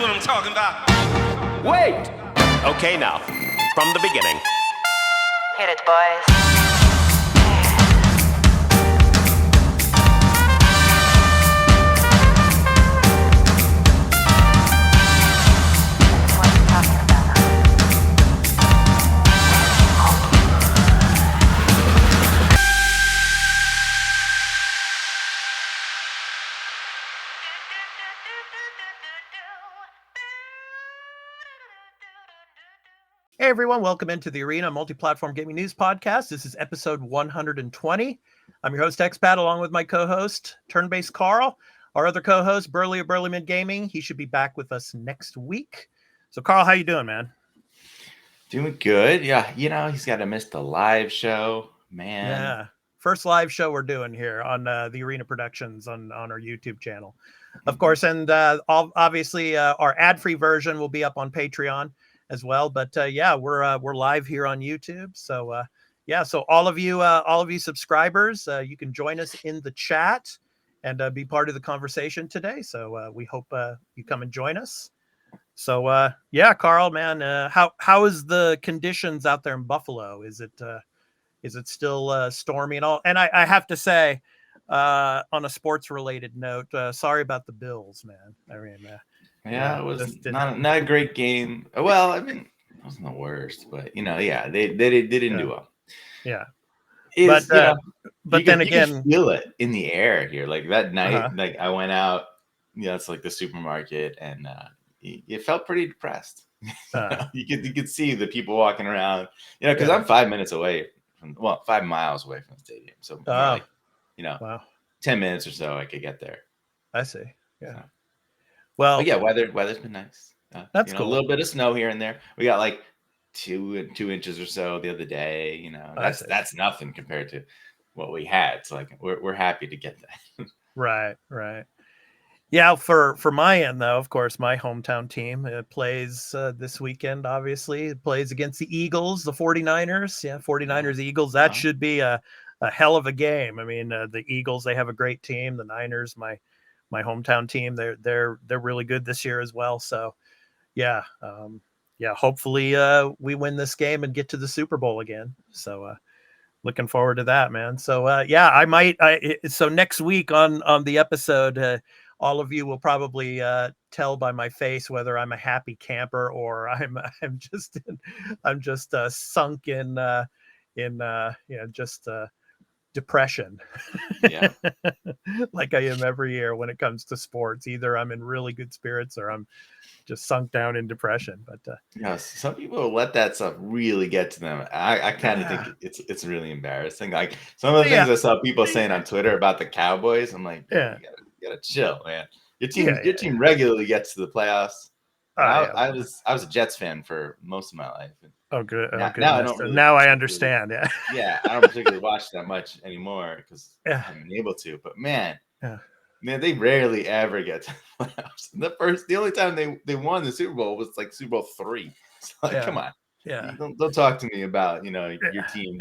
what I'm talking about. Wait! Okay, now, from the beginning. Hit it, boys. Hey everyone, welcome into the Arena Multiplatform Gaming News Podcast. This is episode 120. I'm your host, Expat, along with my co-host, Turn-Based Carl. Our other co-host, Burley of Burleyman Gaming. He should be back with us next week. So Carl, how you doing, man? Doing good. Yeah, you know, he's got to miss the live show, man. Yeah, first live show we're doing here on the Arena Productions on our YouTube channel. Of course, and obviously our ad-free version will be up on Patreon as well, but yeah, we're live here on YouTube. So yeah, so all of you subscribers, you can join us in the chat and be part of the conversation today. So we hope you come and join us. So yeah, Carl, man, how is the conditions out there in Buffalo? Is it still stormy and all? And I have to say, on a sports related note, sorry about the Bills, man. I mean, yeah, it was not a great game. Well, I mean, it wasn't the worst, but you know, yeah, they didn't do well. Yeah, but then again, you can feel it in the air here. Like that night, like I went out, you know, it's like the supermarket, and you felt pretty depressed. You could see the people walking around, you know, because I'm 5 minutes away from, 5 miles away from the stadium, so like, you know, 10 minutes or so I could get there. I see. Yeah. So. Well, but yeah, weather's been nice. That's cool. A little bit of snow here and there. We got like 2 inches or so the other day. You know, that's nothing compared to what we had. So like we're happy to get that. Right. Yeah, for my end though, of course, my hometown team plays this weekend. Obviously, it plays against the Eagles, the 49ers. Yeah, 49ers Eagles. That should be a hell of a game. I mean, the Eagles, they have a great team. The Niners, my hometown team, they're really good this year as well. So yeah, hopefully we win this game and get to the Super Bowl again. So looking forward to that, man. So yeah, so next week on the episode, all of you will probably tell by my face whether I'm a happy camper or I'm just sunk in depression. Yeah. Like I am every year when it comes to sports. Either I'm in really good spirits or I'm just sunk down in depression. But yes, some people let that stuff really get to them. I kind of think it's really embarrassing. Like some of the things I saw people saying on Twitter about the Cowboys, I'm like, you gotta chill, man. Your team regularly gets to the playoffs. I was a Jets fan for most of my life. Oh, good. Now I don't really, now I understand. Yeah, I don't particularly watch that much anymore because I haven't been able to. But man, they rarely ever get to the playoffs. The only time they won the Super Bowl was like Super Bowl III. So like, come on. Yeah. Don't talk to me about, you know, your team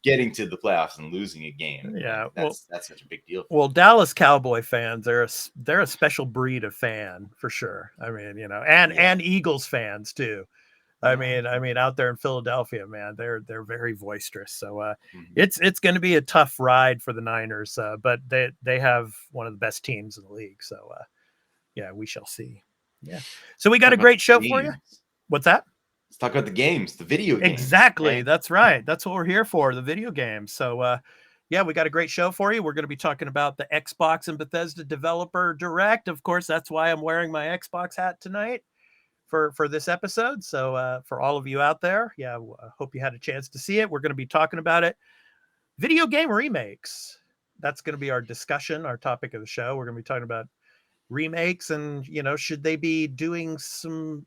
getting to the playoffs and losing a game. Yeah. That's such a big deal. Well, Dallas Cowboy fans, they're a special breed of fan for sure. I mean, you know, and Eagles fans too. I mean, out there in Philadelphia, man, they're very boisterous. So it's going to be a tough ride for the Niners, but they have one of the best teams in the league. So yeah, we shall see. Yeah. So we got a great show for you. What's that? Let's talk about the games, the video games. Exactly. Man. That's right. That's what we're here for, the video games. So yeah, we got a great show for you. We're going to be talking about the Xbox and Bethesda Developer Direct. Of course, that's why I'm wearing my Xbox hat tonight for this episode. So for all of you out there, I hope you had a chance to see it. We're going to be talking about it. Video game remakes. That's going to be our discussion, our topic of the show. We're going to be talking about remakes and, you know, should they be doing some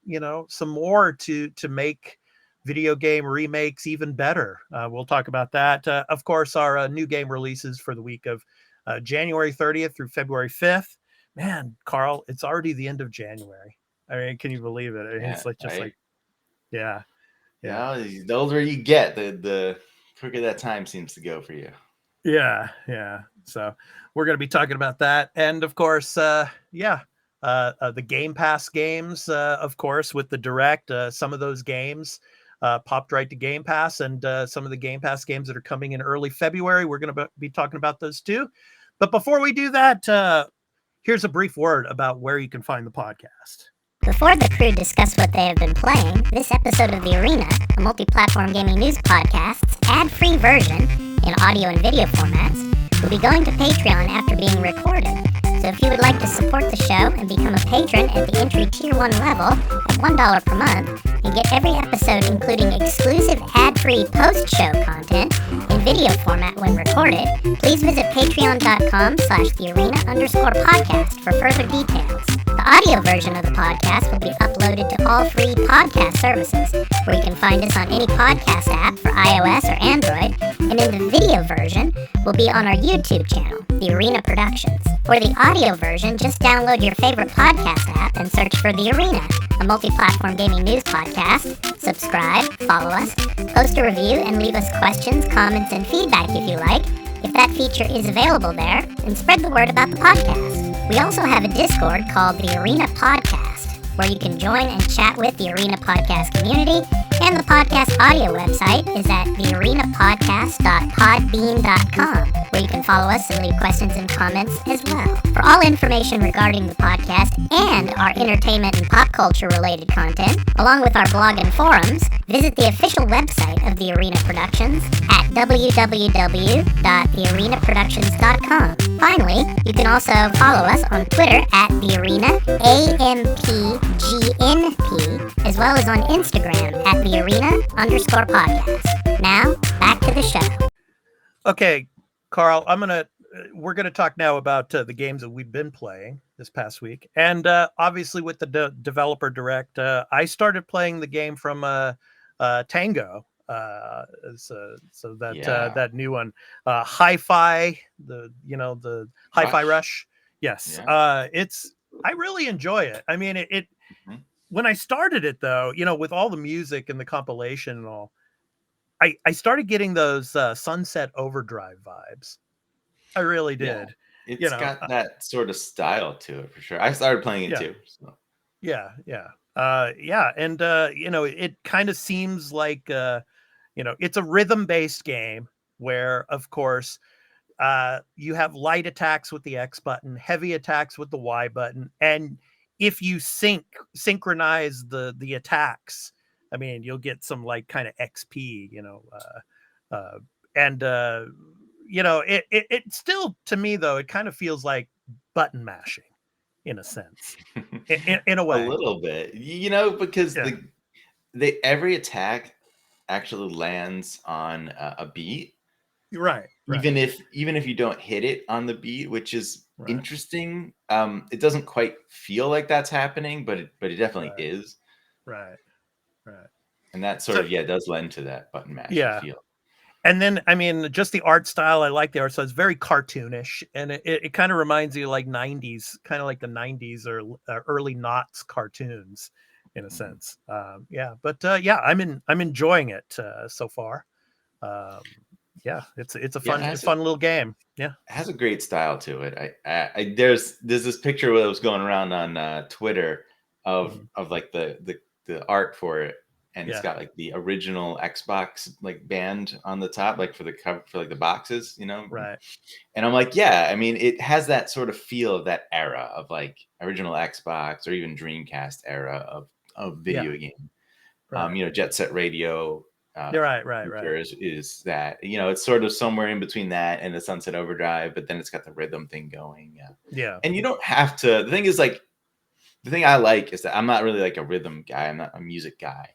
more to make video game remakes even better? We'll talk about that. Of course, our new game releases for the week of January 30th through February 5th. Man, Carl, it's already the end of January. I mean, can you believe it? It's like the older you get, the quicker that time seems to go for you. Yeah. So we're going to be talking about that. And of course, the Game Pass games, of course, with the Direct. Some of those games popped right to Game Pass, and some of the Game Pass games that are coming in early February. We're going to be talking about those too. But before we do that, here's a brief word about where you can find the podcast. Before the crew discuss what they have been playing, this episode of The Arena, a multi-platform gaming news podcast's ad-free version in audio and video formats, will be going to Patreon after being recorded. So if you would like to support the show and become a patron at the entry Tier 1 level at $1 per month and get every episode including exclusive ad-free post-show content in video format when recorded, please visit patreon.com/thearena_podcast for further details. The audio version of the podcast will be uploaded to all free podcast services, where you can find us on any podcast app for iOS or Android, and in the video version will be on our YouTube channel, The Arena Productions. For the audio version, just download your favorite podcast app and search for The Arena, a multi-platform gaming news podcast. Subscribe, follow us, post a review, and leave us questions, comments, and feedback if you like, if that feature is available there, and spread the word about the podcast. We also have a Discord called The Arena Podcast, where you can join and chat with the Arena Podcast community, and the podcast audio website is at thearenapodcast.podbean.com, where you can follow us and leave questions and comments as well. For all information regarding the podcast and our entertainment and pop culture related content, along with our blog and forums, visit the official website of The Arena Productions at www.thearenaproductions.com. Finally, you can also follow us on Twitter at The Arena AMPGNP, as well as on Instagram at The Arena_podcast. Now, back to the show. Okay, Carl, we're gonna talk now about the games that we've been playing this past week, and obviously with the developer direct, I started playing the game from Tango, so that new one, Hi-Fi, the Hi-Fi Rush. Yes, Yeah. I really enjoy it. I mean, it when I started it though, with all the music and the compilation and all, I started getting those Sunset Overdrive vibes. I really did. Yeah. It's got that sort of style to it for sure. I started playing it too. So. Yeah. And it kind of seems like it's a rhythm-based game where, of course, you have light attacks with the X button, heavy attacks with the Y button, and if you synchronize the attacks, I mean, you'll get some like kind of XP, it still, to me though, it kind of feels like button mashing in a sense, in a way. A little bit, because every attack actually lands on a beat. Right. Even if you don't hit it on the beat, which is interesting. It doesn't quite feel like that's happening, but it definitely is. Right. And that sort of does lend to that button mashing feel. And then, I mean, just the art style, I like the art style. It's very cartoonish, and it kind of reminds you like 90s, kind of like the 90s or early noughts cartoons in a sense. I'm enjoying it so far. It's a fun little game. Yeah, it has a great style to it. There's this picture that was going around on Twitter of like the art for it, and it's got like the original Xbox like band on the top, like for the cover, for like the boxes, Right. And I'm like, yeah, I mean, it has that sort of feel of that era of like original Xbox or even Dreamcast era of video game. Right. Jet Set Radio. Right. Is that it's sort of somewhere in between that and the Sunset Overdrive, but then it's got the rhythm thing going. And you don't have to. The thing is, like, the thing I like is that I'm not really like a rhythm guy. I'm not a music guy.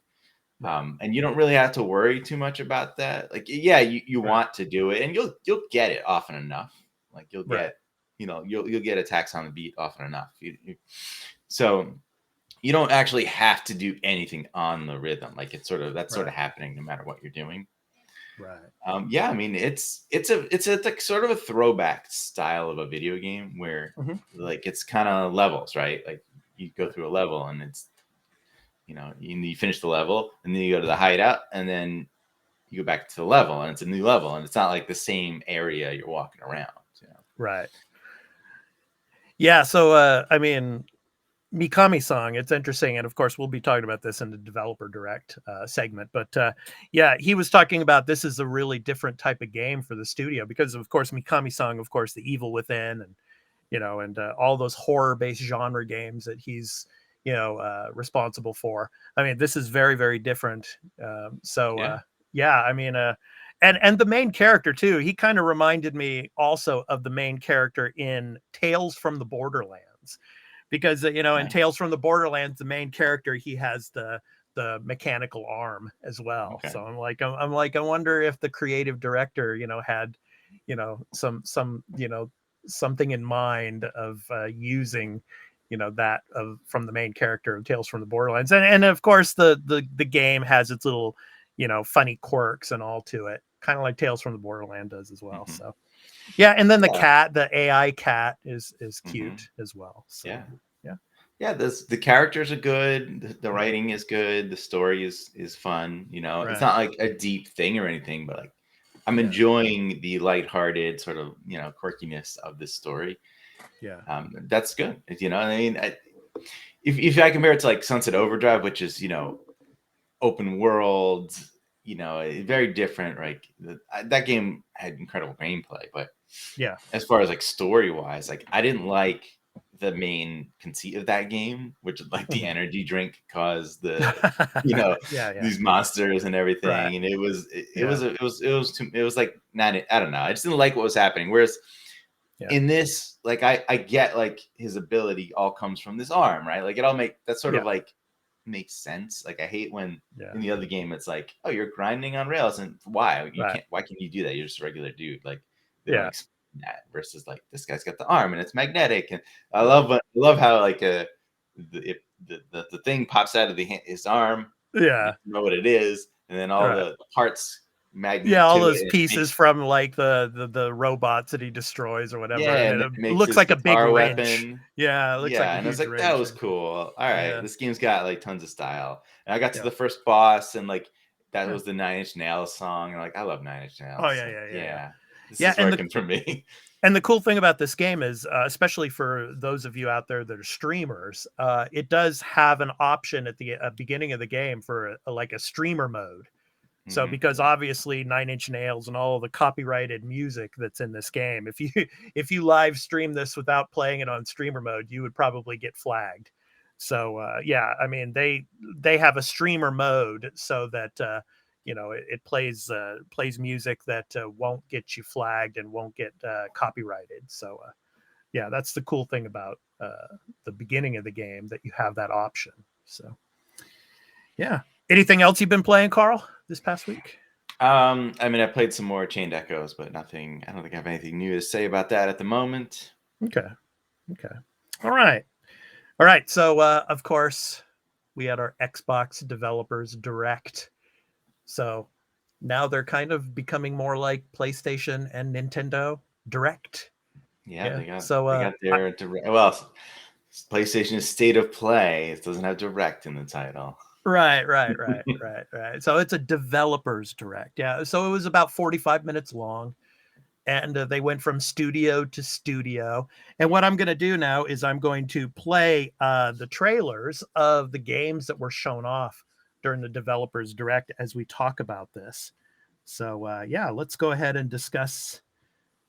And you don't really have to worry too much about that. Like, you want to do it, and you'll get it often enough. Like you'll get you'll get attacks on the beat often enough. So you don't actually have to do anything on the rhythm. Like it's sort of happening no matter what you're doing. Right. I mean, it's like sort of a throwback style of a video game where like it's kind of levels, right? Like you go through a level and it's you finish the level and then you go to the hideout and then you go back to the level and it's a new level and it's not like the same area you're walking around. Right. Yeah. So I mean, Mikami song, it's interesting, and of course we'll be talking about this in the developer direct segment, but yeah, he was talking about this is a really different type of game for the studio because of course Mikami song, of course the Evil Within, and and all those horror based genre games that he's responsible for. I mean, this is very, very different. Yeah, I mean, and the main character too, he kind of reminded me also of the main character in Tales from the Borderlands, because in Tales from the Borderlands, the main character, he has the mechanical arm as well. Okay. So I'm like, I wonder if the creative director had some something in mind of using that from the main character of Tales from the Borderlands, and of course the game has its little funny quirks and all to it, kind of like Tales from the Borderland does as well. So yeah, and then the AI cat is cute as well. So, yeah. The characters are good, the writing is good, the story is fun. Right. It's not like a deep thing or anything, but like I'm enjoying the lighthearted sort of quirkiness of this story. Yeah, that's good. I mean, if I compare it to like Sunset Overdrive, which is open world, very different. Right, that game had incredible gameplay, but yeah, as far as like story wise, like I didn't like the main conceit of that game, which is like the energy drink caused the these monsters and everything, right. And it was like not, I don't know, I just didn't like what was happening. Whereas in this, like I get like his ability all comes from this arm, right? Like it all that sort of like makes sense. Like I hate when in the other game it's like, oh, you're grinding on rails, and why why can you do that? You're just a regular dude. Like they don't explain that, versus like this guy's got the arm and it's magnetic, and I love how like the thing pops out of his arm. You know what it is, and then all the parts magnet. All those pieces from like the robots that he destroys or whatever. Yeah, and it looks like a big wrench. Weapon. Yeah, it looks like a and I was like, wrench. that was cool. All right, this game's got like tons of style. And I got to the first boss, and like that was the Nine Inch Nails song, and like I love Nine Inch Nails. Oh yeah. This is working for me. And the cool thing about this game is, especially for those of you out there that are streamers, it does have an option at the beginning of the game for like a streamer mode. So because obviously Nine Inch Nails and all of the copyrighted music that's in this game, if you live stream this without playing it on streamer mode, you would probably get flagged. So I mean they have a streamer mode so that it plays music that won't get you flagged and won't get copyrighted. So that's the cool thing about the beginning of the game, that you have that option. So anything else you've been playing, Carl, this past week? I mean, I played some more Chained Echoes, but nothing. I don't think I have anything new to say about that at the moment. Okay. All right. So of course we had our Xbox Developers Direct. So now they're kind of becoming more like PlayStation and Nintendo Direct. They got their direct. Well, PlayStation is State of Play. It doesn't have Direct in the title. Right. So it's a Developers Direct. Yeah. So it was about 45 minutes long, and they went from studio to studio. And what I'm going to do now is I'm going to play the trailers of the games that were shown off during the Developers Direct as we talk about this. So let's go ahead and discuss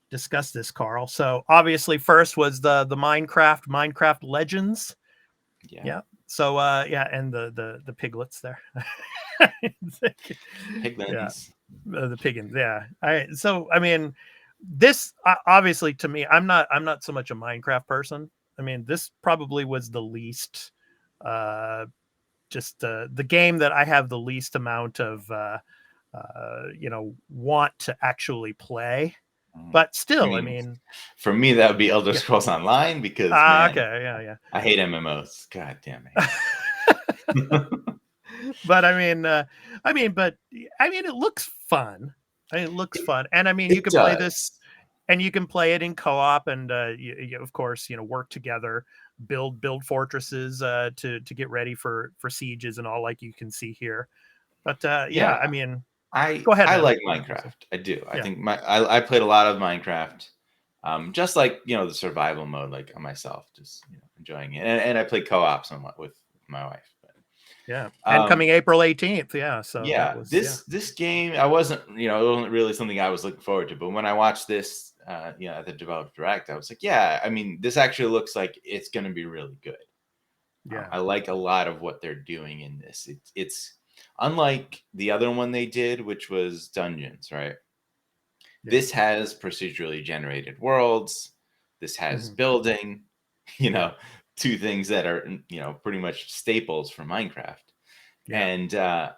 this, Carl. So obviously first was the Minecraft Legends. Yeah. So and the piglets there. Piglins. The piggins. Yeah. All right. So I mean, this obviously, to me, I'm not so much a Minecraft person. I mean, this probably was the least just the game that I have the least amount of want to actually play. But still, I mean, for me that would be Elder Scrolls Online, because I hate MMOs. God damn it. But it looks fun. It looks fun, and I mean, you can play this, and you can play it in co-op, and you of course work together, build fortresses to get ready for sieges and all, like you can see here. But I mean, go ahead. I like Minecraft. I do. I think I played a lot of Minecraft, just like the survival mode, like on myself, just enjoying it, and I played co-op somewhat with my wife. But, yeah, and coming April 18th, so yeah, that was this game, I wasn't, it wasn't really something I was looking forward to, but when I watched this, at the Developer Direct, I was like, yeah, I mean, this actually looks like it's going to be really good. Yeah, I like a lot of what they're doing in this. It's unlike the other one they did, which was Dungeons, right? Yeah. This has procedurally generated worlds. This has building, two things that are, pretty much staples for Minecraft. Yeah. And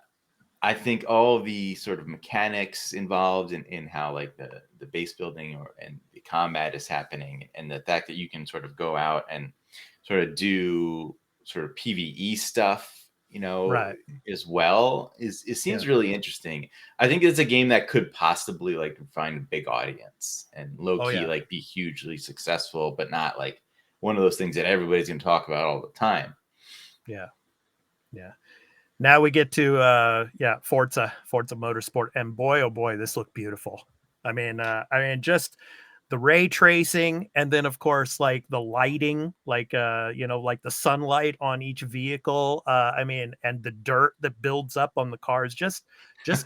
I think all the sort of mechanics involved in how like the base building and the combat is happening, and the fact that you can sort of go out and sort of do sort of PvE stuff, Right. as well, it seems really interesting. I think it's a game that could possibly like find a big audience and low key like be hugely successful, but not like one of those things that everybody's going to talk about all the time. Yeah. Yeah. Now we get to Forza Motorsport, and boy, oh boy, this looked beautiful. I mean, just the ray tracing, and then of course like the lighting, like like the sunlight on each vehicle. And the dirt that builds up on the cars, just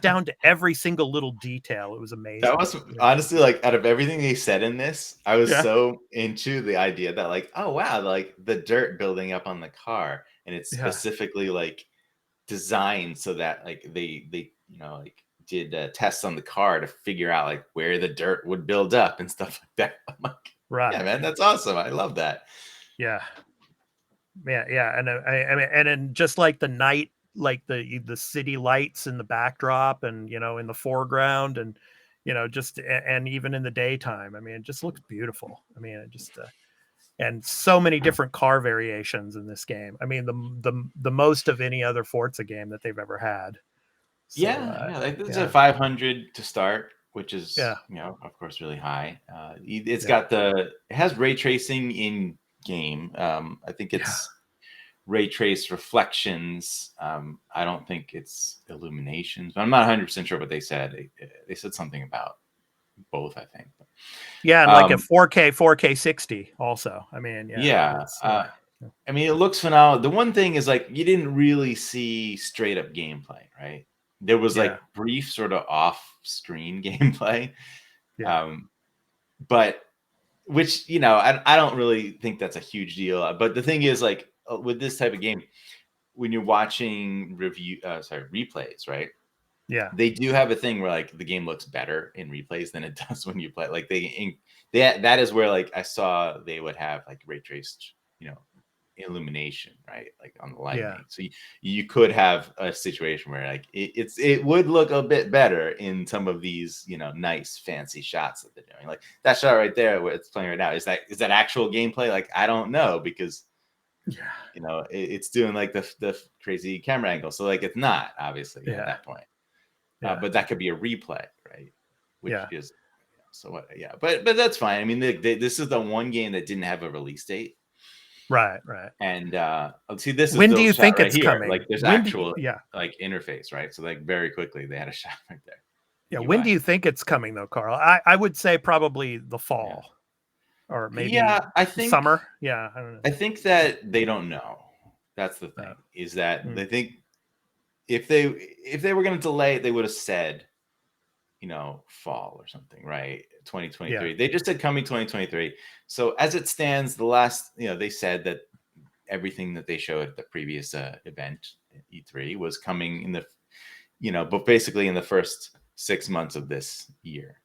down to every single little detail. It was amazing. That was honestly, like, out of everything they said in this, I was so into the idea that like, oh wow, like the dirt building up on the car, and it's specifically like designed so that like they like did tests on the car to figure out like where the dirt would build up and stuff like that. I'm like, right, yeah, man, that's awesome. I love that. Yeah. And I mean, and then just like the night, like the city lights in the backdrop, and in the foreground, and just and even in the daytime. I mean, it just looks beautiful. I mean, it just and so many different car variations in this game. I mean, the most of any other Forza game that they've ever had. So, like this is a 500 to start, which is of course really high. It's got it has ray tracing in game. I think it's ray trace reflections. I don't think it's illuminations, but I'm not 100% sure what they said. They said something about both, I think. Yeah, and like a 4K 60 also. I mean, I mean, it looks phenomenal. The one thing is like you didn't really see straight up gameplay, right? There was like brief sort of off screen gameplay. But which, I don't really think that's a huge deal. But the thing is, like with this type of game, when you're watching replays, right? Yeah, they do have a thing where like the game looks better in replays than it does when you play. Like that is where like I saw they would have like ray traced, illumination, right? Like on the lighting. Yeah. So you could have a situation where like it would look a bit better in some of these, nice fancy shots that they're doing. Like that shot right there where it's playing right now. Is that actual gameplay? Like I don't know, because it's doing like the crazy camera angle. So like it's not obviously at that point. But that could be a replay, right? Which is so what? Yeah, but that's fine. I mean, this is the one game that didn't have a release date, right? And see, this is when do you think it's here. coming? Like there's actual like interface, right? So like very quickly they had a shot right there. Yeah, when do you think it's coming though, Carl? I would say probably the fall, or maybe I think summer. Yeah, I don't know. I think that they don't know. That's the thing. Is that they think. If they were going to delay it, they would have said, fall or something, right? 2023. Yeah. They just said coming 2023. So as it stands, the last, they said that everything that they showed at the previous event, E3, was coming in the, but basically in the first 6 months of this year.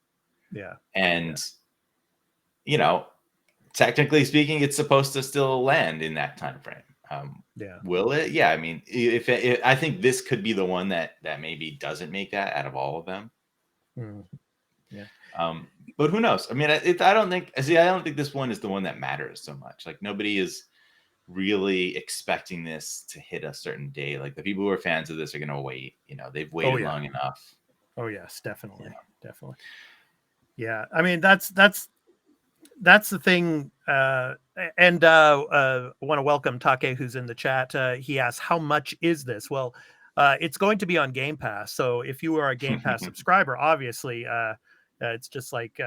Yeah. And, technically speaking, it's supposed to still land in that time frame. Will it? Yeah. I mean, if I think this could be the one that maybe doesn't make that out of all of them. Yeah. But who knows? I mean, I don't think this one is the one that matters so much. Like nobody is really expecting this to hit a certain day. Like the people who are fans of this are going to wait. They've waited long enough. Oh yes, definitely. Definitely. Yeah. I mean, that's the thing. And I want to welcome Take, who's in the chat. He asks, how much is this? Well, it's going to be on Game Pass. So if you are a Game Pass subscriber, obviously, It's just like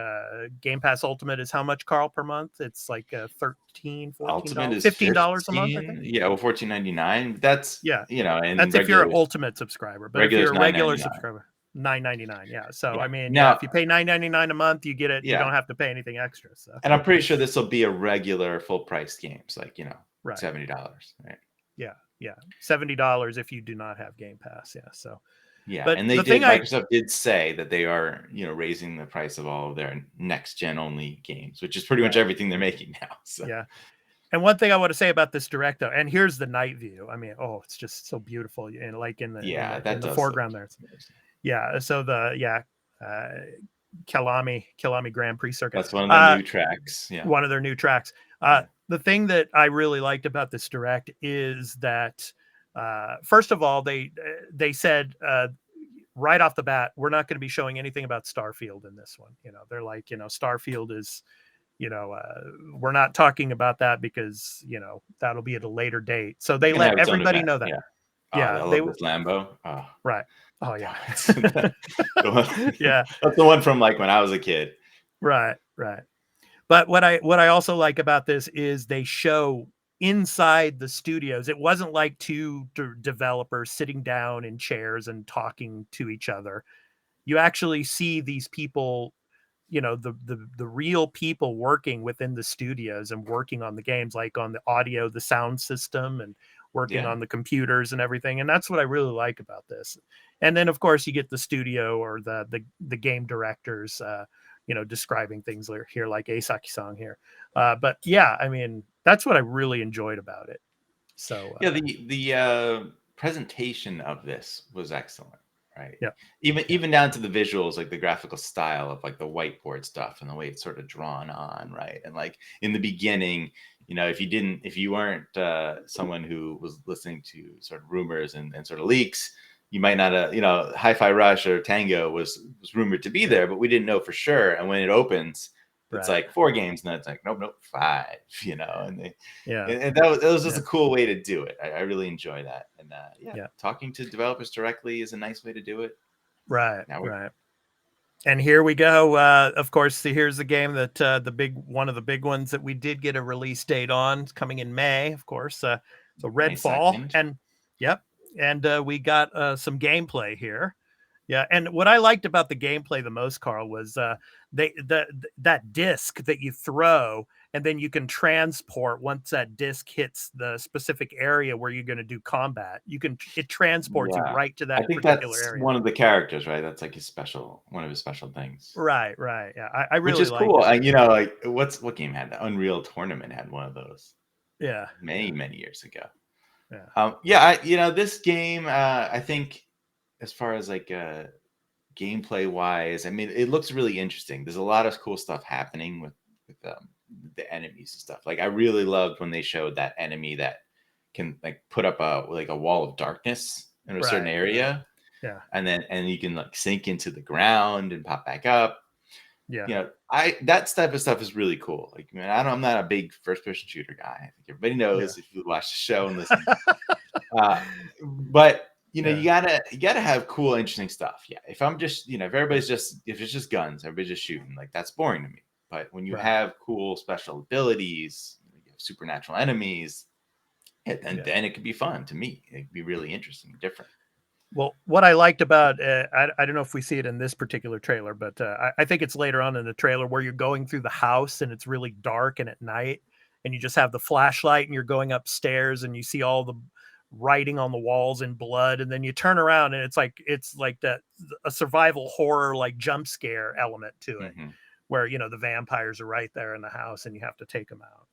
Game Pass Ultimate is how much, Carl, per month? It's like $13, Ultimate $14, is $15 a month, I 15. think. Yeah, well, $14.99. That's Yeah, and that's if you're an regulars Ultimate subscriber. But if regulars you're a regular $9.99. subscriber, $9.99. Yeah. So Yeah. I mean, Now, if you pay $9.99 a month, you get it. You yeah, don't have to pay anything extra. So and I'm pretty sure this will be a regular full price games, like right. $70, right? Yeah, $70 if you do not have Game Pass. Yeah. So yeah, but and Microsoft did say that they are raising the price of all of their next gen only games, which is pretty much everything they're making now. So yeah. And one thing I want to say about this direct, though, and here's the night view. I mean, it's just so beautiful, and like in the foreground there. Yeah. So Kelami Grand Prix circuit. That's one of their new tracks. Yeah. One of their new tracks. The thing that I really liked about this direct is that, first of all, they said right off the bat, we're not going to be showing anything about Starfield in this one. They're like, Starfield is, we're not talking about that because, that'll be at a later date. So they let everybody know that. Yeah. I love this Lambo. Oh. Right. Oh yeah. Yeah. That's the one from like when I was a kid. Right. But what I also like about this is they show inside the studios. It wasn't like two developers sitting down in chairs and talking to each other. You actually see these people, the real people working within the studios and working on the games, like on the audio, the sound system, and working on the computers and everything. And that's what I really like about this. And then of course you get the studio or the game directors, describing things here, like Asaki-san here. But yeah, I mean, that's what I really enjoyed about it. So the presentation of this was excellent, right? Yeah. Even down to the visuals, like the graphical style of like the whiteboard stuff and the way it's sort of drawn on, right? And like in the beginning, if you weren't someone who was listening to sort of rumors and sort of leaks, you might not Hi-Fi Rush or Tango was rumored to be there, but we didn't know for sure. And when it opens, it's like 4 games, and then it's like nope, 5. And that was just a cool way to do it. I really enjoy that. And talking to developers directly is a nice way to do it. Right. And here we go. Of course, here's the game that one of the big ones that we did get a release date on. It's coming in May, of course. So RedFall, and we got some gameplay here. Yeah, and what I liked about the gameplay the most, Carl, was that disc that you throw, and then you can transport once that disc hits the specific area where you're going to do combat. It transports you right to that particular area. One of the characters, right? That's like one of his special things. Right. Yeah, I really which is like cool. it. Like what game had that? Unreal Tournament had one of those. Yeah, many years ago. Yeah. This game, I think, as far as like gameplay wise, I mean, it looks really interesting. There's a lot of cool stuff happening with the enemies and stuff. Like I really loved when they showed that enemy that can like put up a wall of darkness in a certain area. Yeah. And you can like sink into the ground and pop back up. Yeah. That type of stuff is really cool. Like, man, I'm not a big first person shooter guy. I think everybody knows if you watch the show and listen. But you gotta have cool, interesting stuff. Yeah. If I'm just, if it's just guns, everybody's just shooting, like that's boring to me. But when you have cool special abilities, you have supernatural enemies, then it could be fun to me. It could be really interesting, different. Well, what I liked about I don't know if we see it in this particular trailer, but I think it's later on in the trailer where you're going through the house and it's really dark and at night, and you just have the flashlight and you're going upstairs and you see all the writing on the walls in blood, and then you turn around and it's like a survival horror like jump scare element to it, where the vampires are right there in the house and you have to take them out.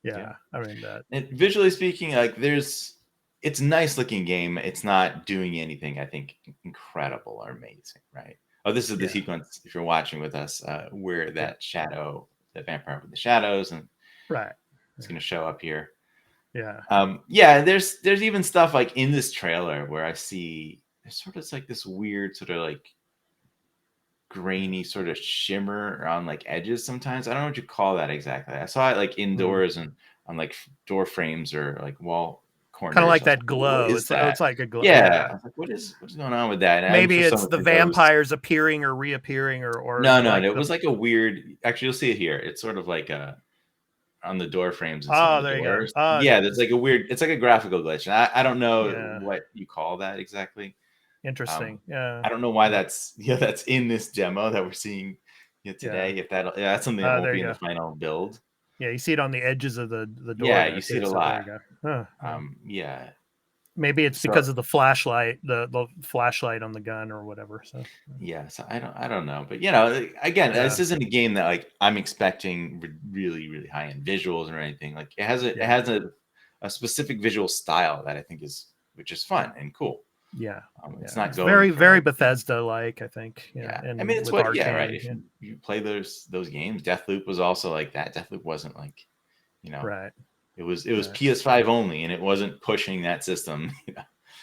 Yeah. I mean that. And visually speaking, like it's a nice looking game. It's not doing anything, I think, incredible or amazing, right? Oh, this is the sequence, if you're watching with us, where that vampire with the shadows, and it's going to show up here. Yeah. There's even stuff like in this trailer where I see there's sort of like this weird sort of like grainy sort of shimmer on like edges sometimes. I don't know what you call that exactly. I saw it like indoors and on like door frames or like wall corners. Kind of like I was that glow. what is that? It's like a glow. Yeah. I was like, what's going on with that? And Maybe for some it's of the it, that was- vampires appearing or reappearing, or No, like it was like a weird. Actually, you'll see it here. It's sort of like on the door frames and some of the there doors. you go. Yeah, there's like a weird. It's like a graphical glitch. And I don't know Yeah. what you call that exactly. Interesting. Yeah. I don't know why that's that's in this demo that we're seeing today. If that's something that won't there be you in the go. final build. Yeah, you see it on the edges of the door. Yeah, there, you see it too, a so lot. there you go. Yeah. Maybe it's So- because of the flashlight, the flashlight on the gun or whatever. So Yeah, so I don't know, but again, this isn't a game that like I'm expecting really really high end visuals or anything. Like it has a specific visual style that I think which is fun and cool. yeah, it's not it's going very Bethesda like, I think. Yeah, and I mean it's with what right. Arcane, If you play those games, Deathloop was also like that. Deathloop wasn't like right. It was Right. PS5 only, and it wasn't pushing that system.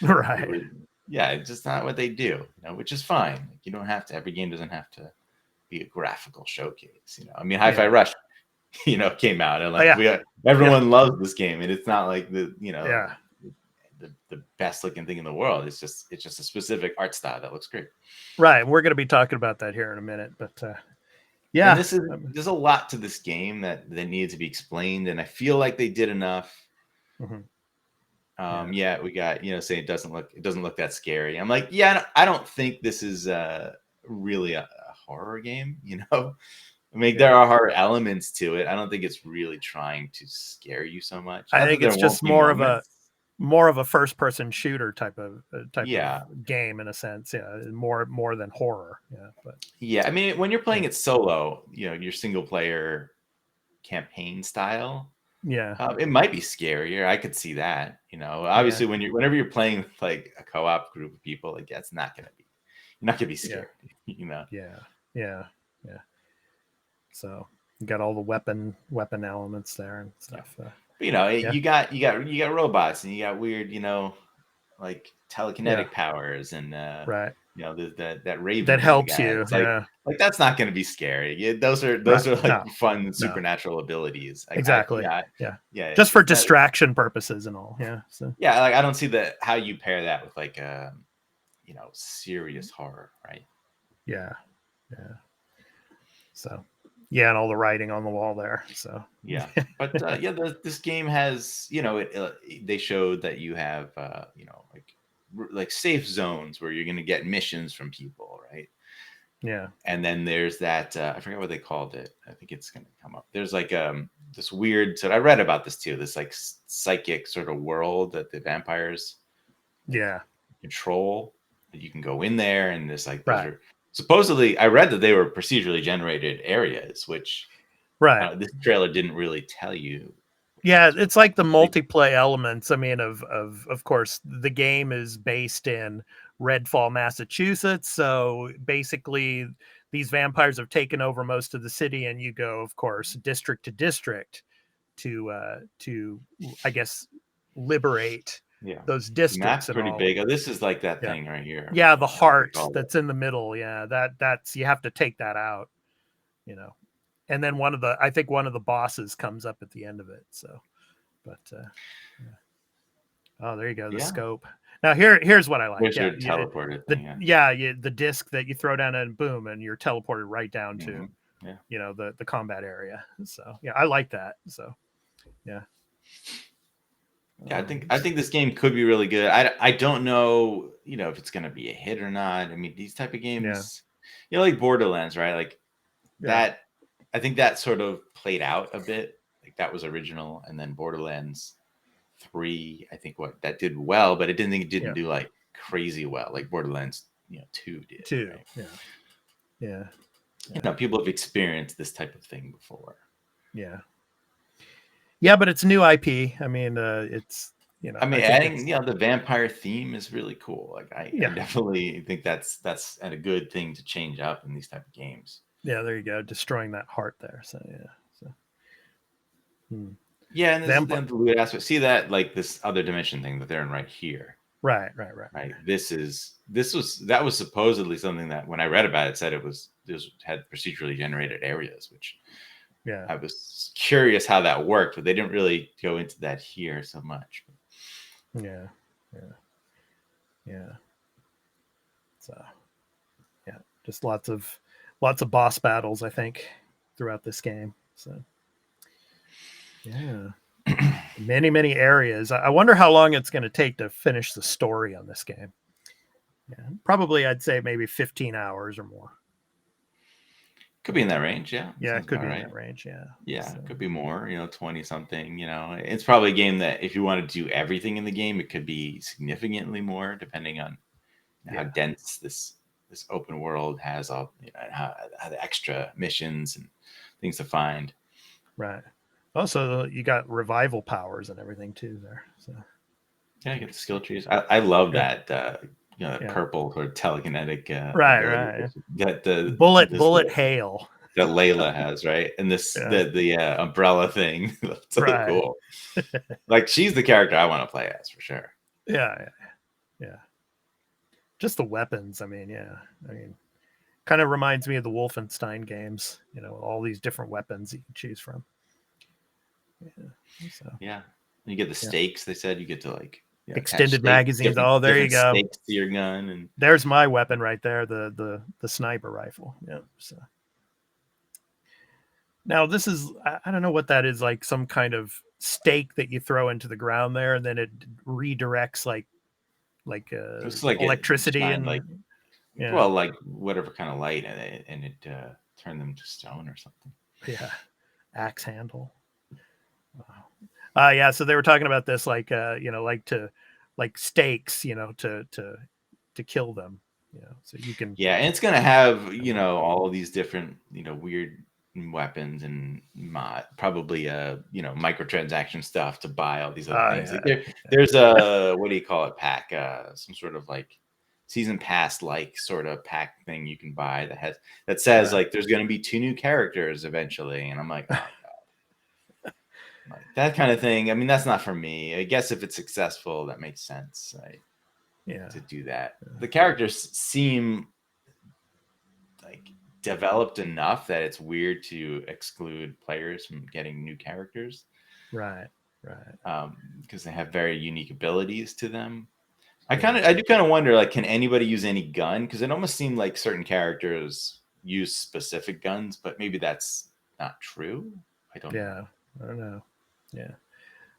Right. It's just not what they do. Which is fine. Like, you don't have to. Every game doesn't have to be a graphical showcase. I mean, Hi-Fi Rush, came out and like everyone loves this game, and it's not like the best looking thing in the world. It's just a specific art style that looks great. Right. We're going to be talking about that here in a minute, but and there's a lot to this game that needed to be explained, and I feel like they did enough. Mm-hmm. We got saying it doesn't look that scary. I'm like, I don't think this is really a horror game. I mean, there are horror elements to it. I don't think it's really trying to scare you so much. I think it's just more of a first person shooter type of game in a sense. More than horror. I mean, when you're playing it solo, your single player campaign style, it might be scarier. I could see that. Obviously whenever you're playing with like a co-op group of people, like that's not gonna be, you're not gonna be scared. Yeah. So you got all the weapon elements there and stuff. You got robots, and you got weird, like telekinetic powers, and right. That raven that helps you. It's like that's not going to be scary. Those are like fun supernatural abilities. Exactly. Just for distraction purposes and all. Yeah. So like I don't see how you pair that with like serious horror, right? Yeah. So and all the writing on the wall there. So but this game has they showed that you have like safe zones where you're going to get missions from people, right? And then there's that I forget what they called it. I think it's going to come up. There's like this weird, so I read about this too, this like psychic sort of world that the vampires control, that you can go in there, and there's like those are supposedly, I read that they were procedurally generated areas, which this trailer didn't really tell you. Yeah, it's like the multiplayer elements. I mean, of course, the game is based in RedFall, Massachusetts. So basically, these vampires have taken over most of the city, and you go, of course, district to district to I guess liberate those districts. That's pretty big. This is like that thing right here. Yeah, the heart that's in the middle. Yeah, that's you have to take that out. And then I think one of the bosses comes up at the end of it. So, but oh, there you go. The scope. Now here's what I like. Your teleported thing, the disc that you throw down and boom, and you're teleported right down to the combat area. So I like that. So I think this game could be really good. I don't know if it's gonna be a hit or not. I mean, these type of games, like Borderlands, right? Like that. I think that sort of played out a bit. Like that was original, and then Borderlands 3, I think that did well, but it didn't do like crazy well, like Borderlands 2 did. 2, right? People have experienced this type of thing before. But it's new IP. I mean, it's adding the vampire theme is really cool. Like I definitely think that's a good thing to change up in these type of games. Yeah, there you go. Destroying that heart there. So and then the weird aspect. See that like this other dimension thing that they're in right here. Right. That was supposedly something that when I read about it said had procedurally generated areas, which I was curious how that worked, but they didn't really go into that here so much. Yeah. So yeah, just lots of boss battles, I think, throughout this game. So yeah. Many areas. I wonder how long it's going to take to finish the story on this game. Yeah, probably I'd say maybe 15 hours or more. Could be in that range, yeah. Yeah, Sounds it could about be in right. that range, yeah. Yeah, So, it could be more, 20 something, It's probably a game that if you want to do everything in the game, it could be significantly more depending on how dense this open world has all, and how the extra missions and things to find. right. Also, you got revival powers and everything too there. So yeah, you get the skill trees. I love that that purple sort of telekinetic right. that the bullet hail that Layla has, right? And this the umbrella thing. That's so cool. Like she's the character I want to play as for sure. Yeah. Just the weapons. I mean, kind of reminds me of the Wolfenstein games. All these different weapons you can choose from. Yeah. You get the stakes. They said you get to extended magazines. Oh, there you go. Stakes to your gun, and there's my weapon right there, the sniper rifle. Yeah. So now this is, I don't know what that is, like some kind of stake that you throw into the ground there, and then it redirects like electricity and well, like whatever kind of light, and it turned them to stone or something. Yeah, axe handle. Wow. Yeah. So they were talking about this, like stakes, to kill them. So you can. Yeah, and it's gonna have all of these different weird weapons and probably microtransaction stuff to buy all these other things. Yeah. There's a what do you call it, pack, some sort of like season pass sort of pack thing you can buy that says like there's going to be 2 new characters eventually, and I'm like, oh god. Like, that kind of thing. I mean, that's not for me. I guess if it's successful, that makes sense, right? To do that. The characters seem like developed enough that it's weird to exclude players from getting new characters, right because they have very unique abilities to them. I do kind of wonder, like, can anybody use any gun, because it almost seemed like certain characters use specific guns, but maybe that's not true. I don't know.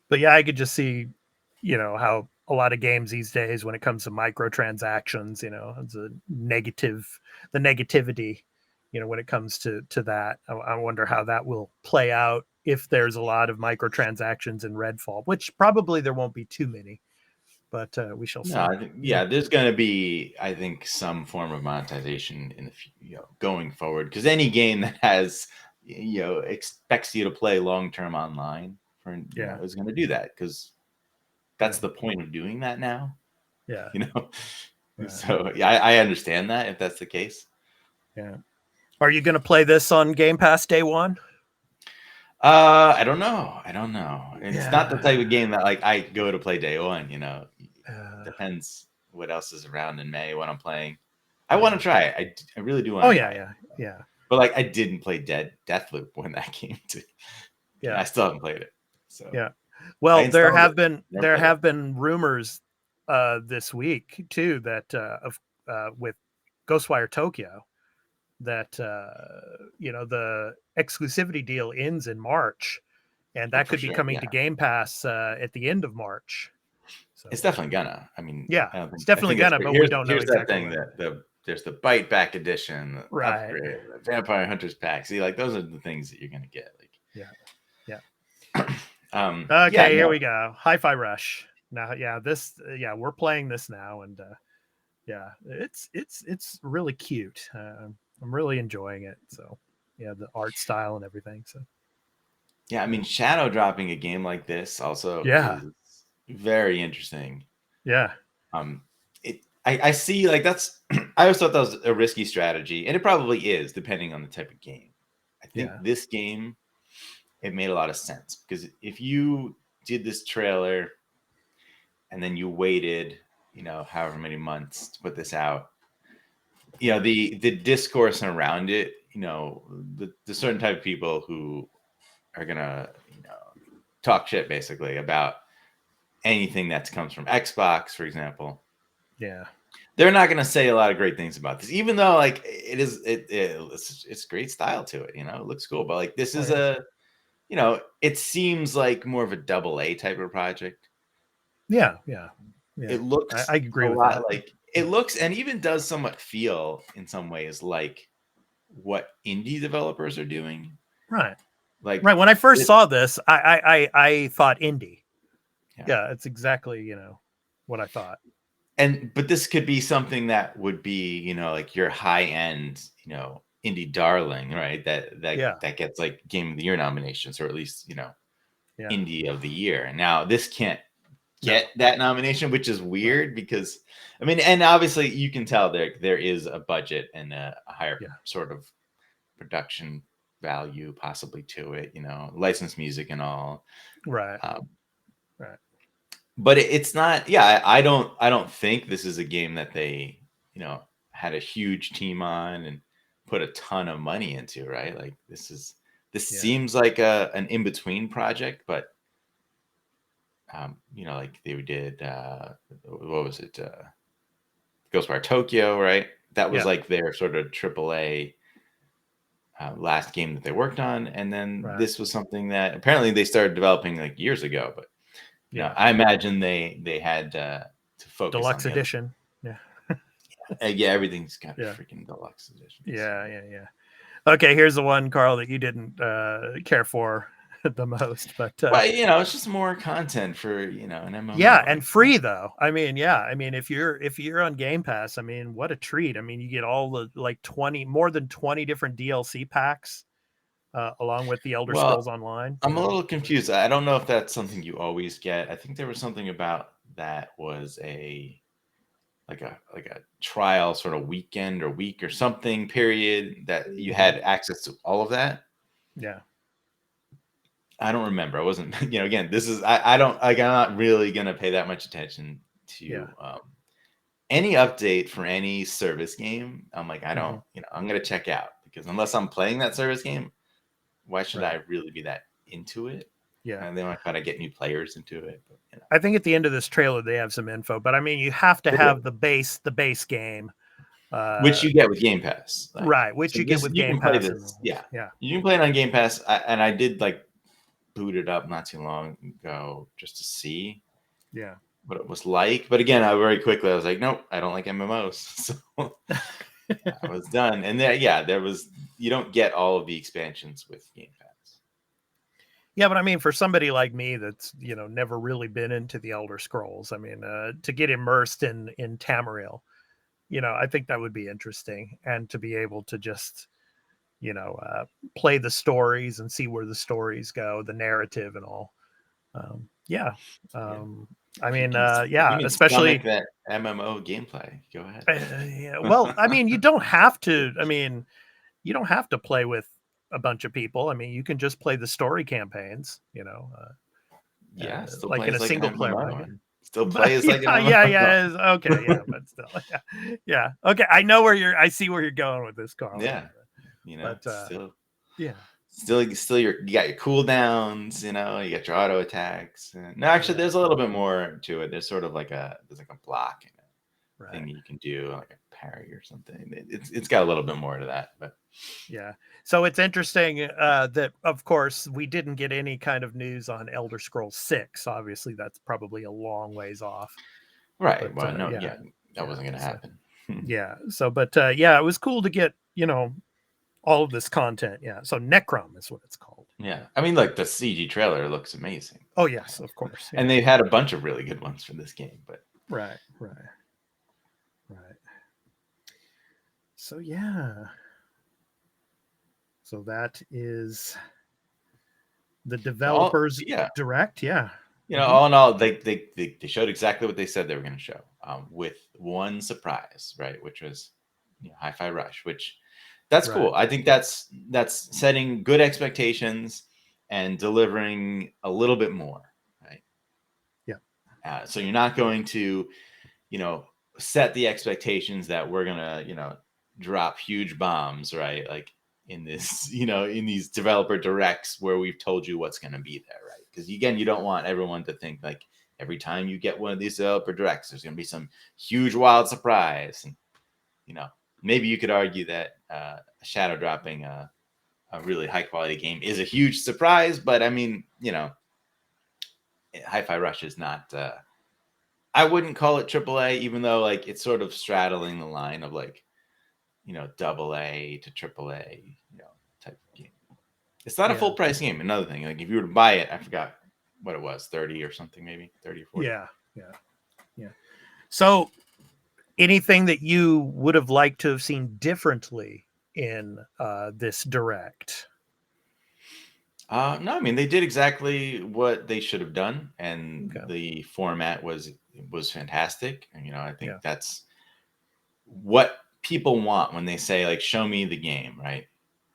But yeah, I could just see how a lot of games these days, when it comes to microtransactions, it's the negativity, when it comes to that. I wonder how that will play out if there's a lot of microtransactions in RedFall, which probably there won't be too many, but we shall see. There's going to be, I think, some form of monetization in the going forward, because any game that has expects you to play long-term online is going to do that, because that's the point of doing that now. So I understand that, if that's the case. Are you going to play this on Game Pass day one? I don't know. It's not the type of game that like I go to play day one. Depends what else is around in May when I'm playing. I want to try it. I really do want to. Yeah. But like, I didn't play Deathloop when that came to. I still haven't played it. So well, there have been rumors this week too that with Ghostwire Tokyo, that the exclusivity deal ends in March, and that could be coming to Game Pass at the end of March. So it's definitely gonna. I mean, it's definitely gonna, but we don't know exactly. Here's that thing there's the Bite Back edition, upgrade, the Vampire Hunters pack. See, like, those are the things that you're gonna get. Like, here we go. Hi-Fi Rush. Now, we're playing this now, and it's really cute. I'm really enjoying it. So the art style and everything. So I mean, shadow dropping a game like this also is very interesting. I see, like, that's I always thought that was a risky strategy, and it probably is, depending on the type of game. I think this game, it made a lot of sense, because if you did this trailer and then you waited, however many months to put this out, the discourse around it, the certain type of people who are gonna talk shit basically about anything that comes from Xbox, for example. Yeah. They're not going to say a lot of great things about this, even though like it's great style to it. It looks cool, but like this is it seems like more of a AA type of project. Yeah. It looks I agree a with lot that. like it looks, and even does somewhat feel in some ways like what indie developers are doing. Right. Like right. When I first saw this, I thought indie. Yeah, it's exactly, what I thought. But this could be something that would be, like your high end, indie darling, right? That gets like Game of the Year nominations, or at least, indie of the year. And now this can't get that nomination, which is weird because and obviously you can tell there is a budget and a higher sort of production value possibly to it, licensed music and all. Right. Right. But it's not. Yeah, I don't think this is a game that they, had a huge team on and put a ton of money into, right? Like this seems like an in between project, but like they did. What was it? Ghostwire Tokyo, right? That was like their sort of AAA last game that they worked on, and then this was something that apparently they started developing like years ago, but. Yeah, I imagine they had to focus deluxe on edition. Yeah, everything's got a freaking deluxe edition. Yeah. Okay, here's the one, Carl, that you didn't care for the most, but it's just more content for an MMO. Yeah, and free though. If you're on Game Pass, what a treat. You get all the like more than 20 different DLC packs. Along with the Elder Scrolls Online. I'm a little confused. I don't know if that's something you always get. I think there was something about that was a trial sort of weekend or week or something period that you had access to all of that. Yeah. I don't remember. I wasn't, again, this is, I'm not really going to pay that much attention to any update for any service game. I'm like, I don't, I'm going to check out because unless I'm playing that service game, why should I really be that into it? Yeah. And they want to kind of get new players into it. But, I think at the end of this trailer, they have some info, but you have to have the base game. Which you get with Game Pass. Right. Which you get with Game Pass. Yeah. You can play it on Game Pass. And I did boot it up not too long ago just to see what it was like. But again, I was like, nope, I don't like MMOs. So I was done. And there was, you don't get all of the expansions with Game Pass. Yeah, but for somebody like me that's, never really been into the Elder Scrolls, to get immersed in Tamriel, I think that would be interesting. And to be able to just, play the stories and see where the stories go, the narrative and all. Especially that MMO gameplay. Go ahead. Well, you don't have to. You don't have to play with a bunch of people. You can just play the story campaigns. Still like in a single player. Still play as like okay, but still, yeah. Okay, I see where you're going with this, Carl. Yeah, but still, you got your cooldowns. You got your auto attacks. No, actually, there's a little bit more to it. There's sort of like a block thing you can do, like a parry or something. It's got a little bit more to that, but yeah. So it's interesting that, of course, we didn't get any kind of news on Elder Scrolls 6. Obviously, that's probably a long ways off. Right. But, that wasn't going to happen. Yeah. So, but it was cool to get, all of this content. Yeah. So Necrom is what it's called. Yeah. The CG trailer looks amazing. Oh, yes, of course. Yeah. And they've had a bunch of really good ones for this game, but Right. So, yeah. So that is the developers direct. Yeah. All in all, they showed exactly what they said they were going to show, with one surprise, right? Which was Hi-Fi Rush, which that's cool. I think that's setting good expectations and delivering a little bit more, right? Yeah. So you're not going to, set the expectations that we're going to, drop huge bombs, right? Like in this, in these developer directs where we've told you what's going to be there, right? Because again, you don't want everyone to think like every time you get one of these developer directs, there's going to be some huge wild surprise. And maybe you could argue that shadow dropping a really high quality game is a huge surprise, but I mean, Hi-Fi Rush is not. I wouldn't call it AAA, even though like it's sort of straddling the line of like, AA to AAA, type of game. It's not a full price game. Another thing, like if you were to buy it, I forgot what it was, 30 or something, maybe 30 or 40. Yeah. So anything that you would have liked to have seen differently in this direct? No, I mean they did exactly what they should have done, and the format was fantastic. And I think that's what people want when they say like, "Show me the game," right?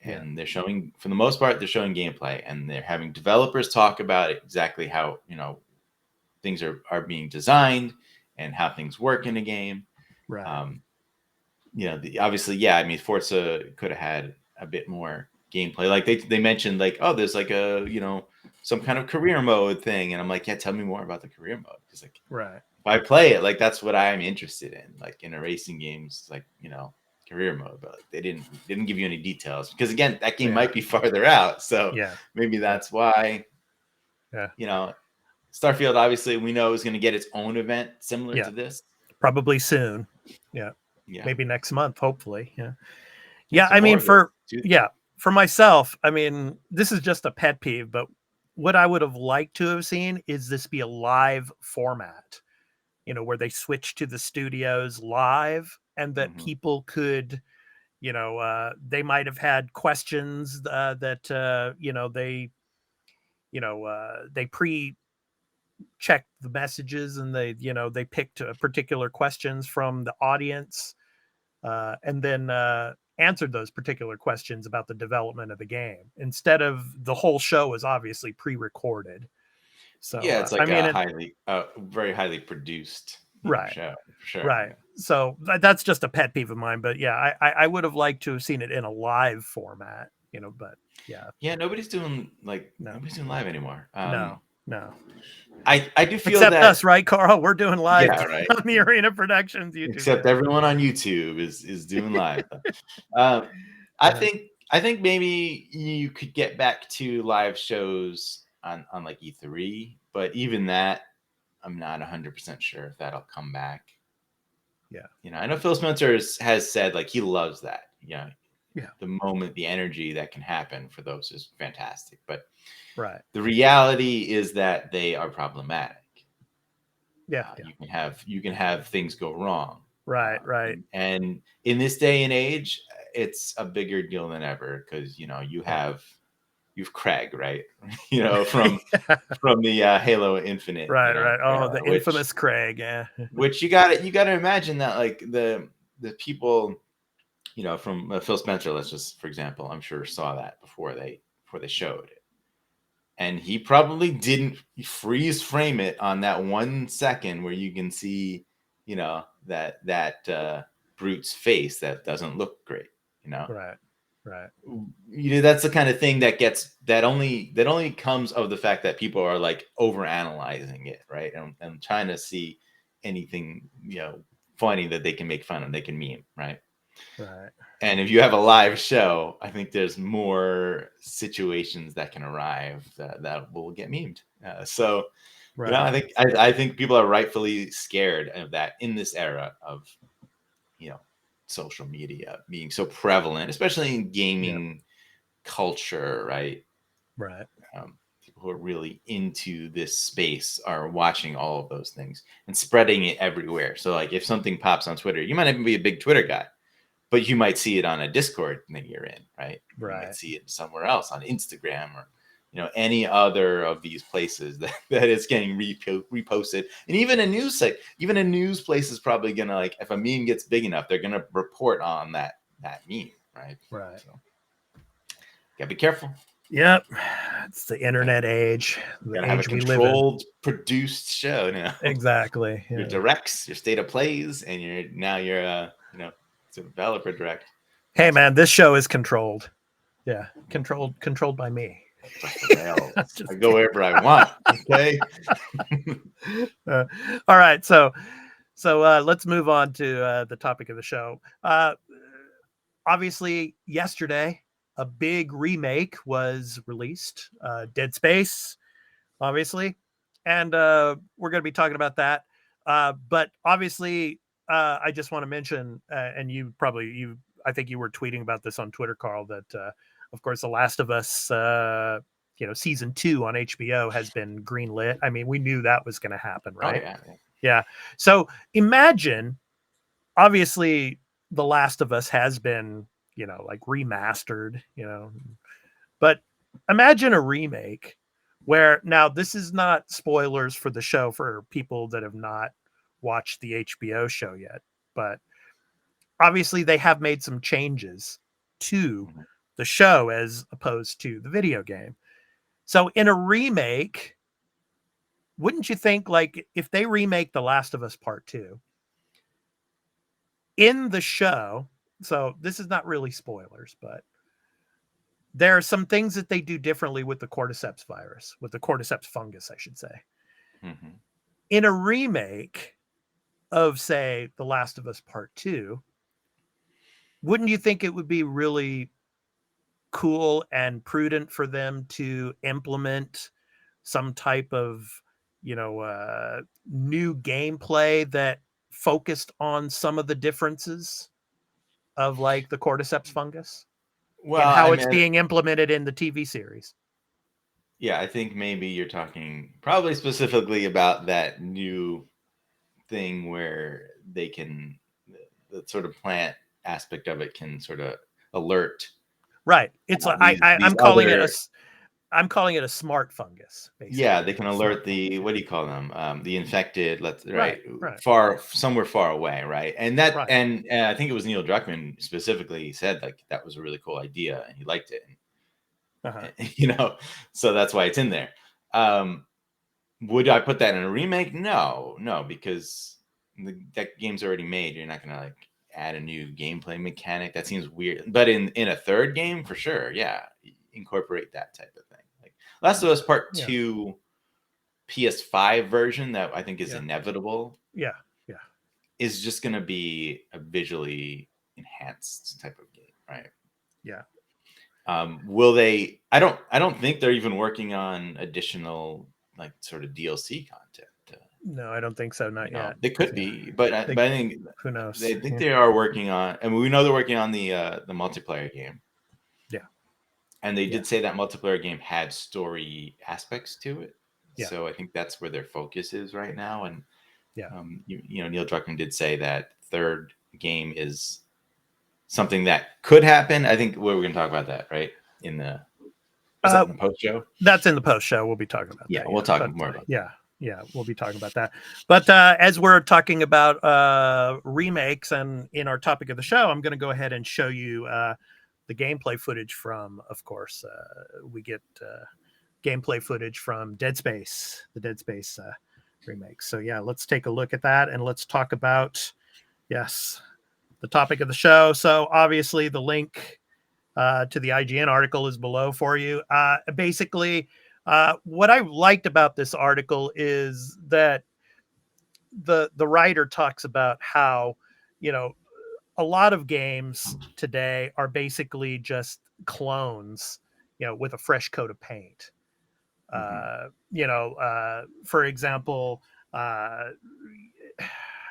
And they're showing, for the most part, they're showing gameplay, and they're having developers talk about exactly how things are being designed and how things work in a game. Right. Obviously, I mean, Forza could have had a bit more gameplay. Like they mentioned, like, oh, there's like a some kind of career mode thing, and I'm like, yeah, tell me more about the career mode, because like, right, if I play it, like that's what I'm interested in. Like in a racing games, like career mode, but like they didn't give you any details, because again, that game might be farther out, so maybe that's why. Starfield, obviously, we know is going to get its own event similar to this, probably soon. Maybe next month, hopefully. I some mean, more for myself, I mean, this is just a pet peeve, but what I would have liked to have seen is this be a live format, where they switch to the studios live, and that people could, they might have had questions that they pre-checked the messages, and they picked particular questions from the audience, and then answered those particular questions about the development of the game, instead of the whole show is obviously pre-recorded. So it's like very highly produced show, for sure. Right. So that's just a pet peeve of mine, but I would have liked to have seen it in a live format, but nobody's doing live anymore. No. I do feel except that us, right, Carl? We're doing live right. on the Arena Productions YouTube. Except everyone on YouTube is doing live. I think maybe you could get back to live shows on like E3, but even that, I'm not 100% sure if that'll come back. I know Phil Spencer has said like he loves that. The moment, the energy that can happen for those is fantastic, but the reality is that they are problematic. You can have things go wrong. Right. And in this day and age, it's a bigger deal than ever, because you've Craig, right? From the Halo Infinite. Right. Oh, the infamous Craig. Which you gotta imagine that like the people, from Phil Spencer, let's just, for example, I'm sure saw that before they showed it. And he probably didn't freeze frame it on that 1 second where you can see, that brute's face that doesn't look great, Right. That's the kind of thing that only comes of the fact that people are like overanalyzing it, right? And trying to see anything, funny that they can make fun of, they can meme, right? Right. And if you have a live show, I think there's more situations that can arrive that will get memed. I think people are rightfully scared of that in this era of, social media being so prevalent, especially in gaming culture, right? Right. People who are really into this space are watching all of those things and spreading it everywhere. So like if something pops on Twitter, you might not even be a big Twitter guy, but you might see it on a Discord that you're in, right? You might see it somewhere else on Instagram or, any other of these places that it's getting reposted. And even a news site, even a news place is probably going to, like, if a meme gets big enough, they're going to report on that meme, right? Right. So, gotta be careful. Yep. It's the internet age. The age have a controlled, produced show now. Exactly. Your directs, your state of plays, and you're it's a developer direct. Hey man, this show is controlled. Yeah. Controlled by me. I go wherever I want. Okay. All right. So let's move on to the topic of the show. Obviously, yesterday, a big remake was released, Dead Space, obviously. And we're going to be talking about that. But obviously, I just want to mention, and I think you were tweeting about this on Twitter, Carl, that, of course, The Last of Us, season 2 on HBO has been greenlit. I mean, we knew that was going to happen, right? Oh, yeah. Yeah. So imagine, obviously, The Last of Us has been, like remastered, but imagine a remake where, now this is not spoilers for the show for people that have not watched the HBO show yet, but obviously they have made some changes to the show as opposed to the video game. So in a remake, wouldn't you think, like, if they remake The Last of Us Part 2 in the show, so this is not really spoilers, but there are some things that they do differently with the cordyceps virus, with the cordyceps fungus, I should say. Mm-hmm. In a remake of, say, The Last of Us Part 2, wouldn't you think it would be really cool and prudent for them to implement some type of, new gameplay that focused on some of the differences of, like, the cordyceps fungus and how it's being implemented in the TV series? Yeah, I think maybe you're talking probably specifically about that new thing where they can, the sort of plant aspect of it can sort of alert. Right. It's I'm calling it a smart fungus. Basically. Yeah, they can alert the, what do you call them? The infected, right. somewhere far away, right? And that, right. And I think it was Neil Druckmann specifically said, like, that was a really cool idea and he liked it. So that's why it's in there. Would I put that in a remake? No, because that game's already made. You're not gonna, like, add a new gameplay mechanic. That seems weird. But in a third game, for sure, yeah, incorporate that type of thing. Like Last of Us Part 2 PS5 version that I think is inevitable. Yeah. Is just gonna be a visually enhanced type of game, right? Yeah. Will they? I don't think they're even working on additional, like, sort of DLC content. No, I don't think so. Not yet. They could be, but I think, who knows? They think they are working on, and we know they're working on the multiplayer game. Yeah, and they did say that multiplayer game had story aspects to it. Yeah. So I think that's where their focus is right now. And Neil Druckmann did say that third game is something that could happen. I think we're going to talk about that, right? In the post show. That's in the post show. We'll be talking about that. Yeah, we'll talk more about that. Yeah, we'll be talking about that. But as we're talking about remakes and in our topic of the show, I'm going to go ahead and show you the gameplay footage from, of course, we get gameplay footage from Dead Space, the Dead Space remake. So yeah, let's take a look at that and let's talk about, the topic of the show. So obviously the link to the IGN article is below for you. Basically, what I liked about this article is that the writer talks about how, a lot of games today are basically just clones, with a fresh coat of paint. For example,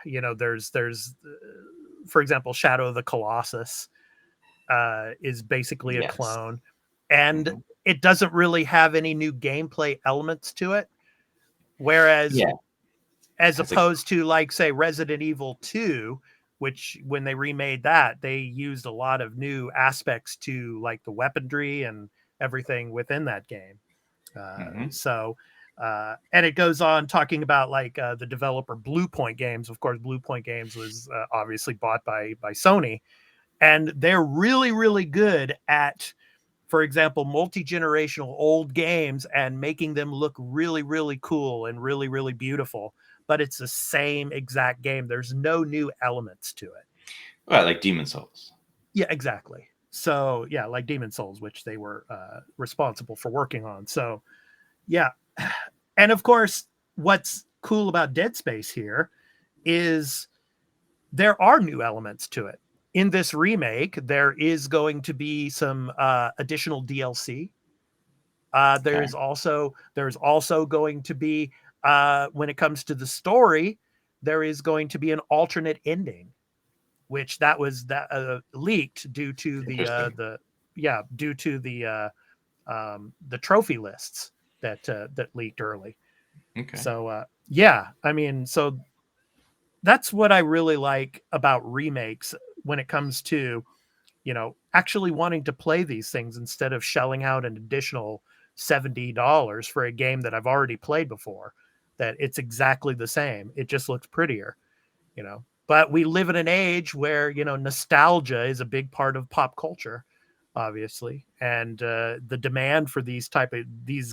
there's for example, Shadow of the Colossus is basically a clone, and it doesn't really have any new gameplay elements to it. Whereas, as opposed to, like, say, Resident Evil 2, which when they remade that, they used a lot of new aspects to, like, the weaponry and everything within that game. So, and it goes on talking about, like, the developer Blue Point Games. Of course, Blue Point Games was obviously bought by Sony, and they're really, really good at, for example, multi-generational old games and making them look really, really cool and really, really beautiful. But it's the same exact game. There's no new elements to it. Well, like Demon's Souls. Yeah, exactly. So yeah, like Demon Souls, which they were responsible for working on. So yeah, and of course, what's cool about Dead Space here is there are new elements to it. In this remake, there is going to be some additional DLC. There's also going to be when it comes to the story, there is going to be an alternate ending, which that was leaked due to the trophy lists that leaked early. Okay. So yeah, I mean, so that's what I really like about remakes when it comes to, actually wanting to play these things instead of shelling out an additional $70 for a game that I've already played before, that it's exactly the same. It just looks prettier, But we live in an age where, nostalgia is a big part of pop culture, obviously. And the demand for these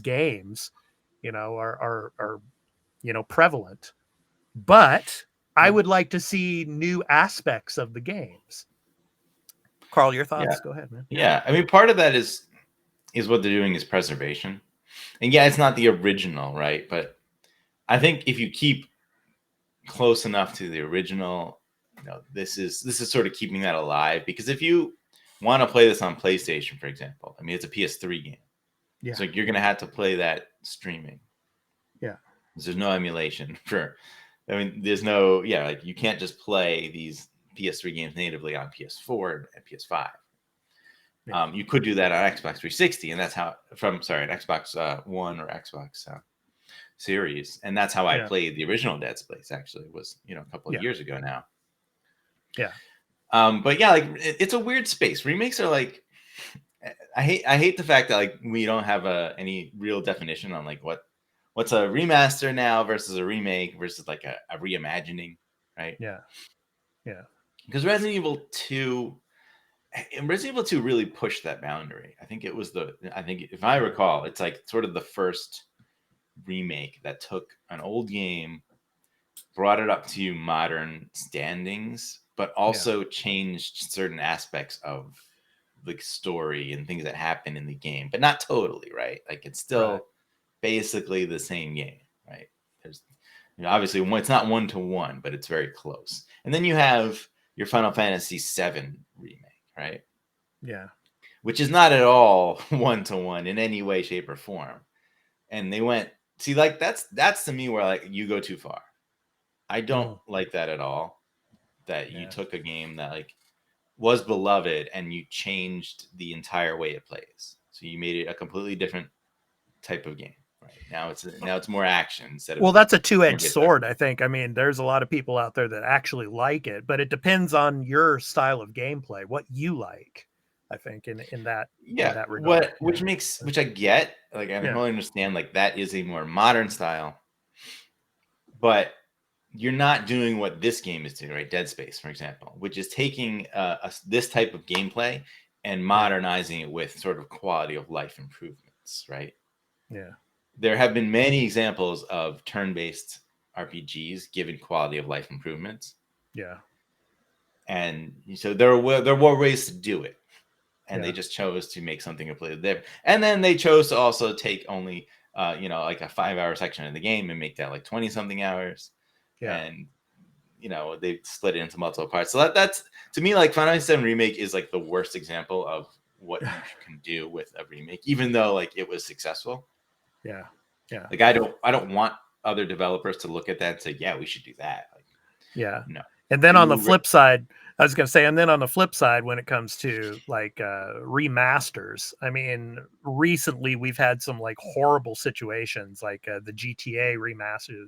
games, are prevalent. But I would like to see new aspects of the games. Carl, your thoughts? Yeah. Go ahead, man. Yeah. I mean, part of that is what they're doing is preservation. And yeah, it's not the original, right? But I think if you keep close enough to the original, this is sort of keeping that alive. Because if you want to play this on PlayStation, for example, I mean, it's a PS3 game. Yeah. So you're going to have to play that streaming. Yeah. There's no emulation there's no, like you can't just play these PS3 games natively on PS4 and PS5. Yeah. You could do that on Xbox 360, and that's how an Xbox One or Xbox Series, and that's how I played the original Dead Space. Actually, it was a couple of years ago now. Yeah. But yeah, like it's a weird space. Remakes are like, I hate the fact that like we don't have any real definition on like what's a remaster now versus a remake versus like a reimagining, right? Yeah. Yeah. Because Resident Evil 2 really pushed that boundary. I think if I recall, it's like sort of the first remake that took an old game, brought it up to modern standings, but also changed certain aspects of the story and things that happen in the game, but not totally, right? Like it's still basically the same game, right? There's obviously it's not 1-to-1, but it's very close. And then you have your Final Fantasy VII remake, right? Yeah. Which is not at all 1-to-1 in any way, shape, or form. And they went, see, like that's to me where like you go too far. I don't like that at all. That you took a game that like was beloved and you changed the entire way it plays. So you made it a completely different type of game. Right now it's more action instead of. Well, that's a two-edged sword, I think. I mean, there's a lot of people out there that actually like it, but it depends on your style of gameplay, what you like. I think in that regard. Which I get, like I totally understand, like that is a more modern style, but you're not doing what this game is doing, right? Dead Space, for example, which is taking this type of gameplay and modernizing it with sort of quality of life improvements, right? Yeah. There have been many examples of turn-based RPGs given quality of life improvements. Yeah. And so there were ways to do it. And they just chose to make something completely different. And then they chose to also take only, like a 5-hour section of the game and make that like 20-something hours. Yeah. And, they split it into multiple parts. So that's, to me, like Final Fantasy VII Remake is like the worst example of what you can do with a remake, even though like it was successful. Yeah. Yeah. Like I don't want other developers to look at that and say, yeah, we should do that. Like, no. And then on the flip side, I was going to say, when it comes to like remasters, I mean, recently we've had some like horrible situations, like the GTA remaster,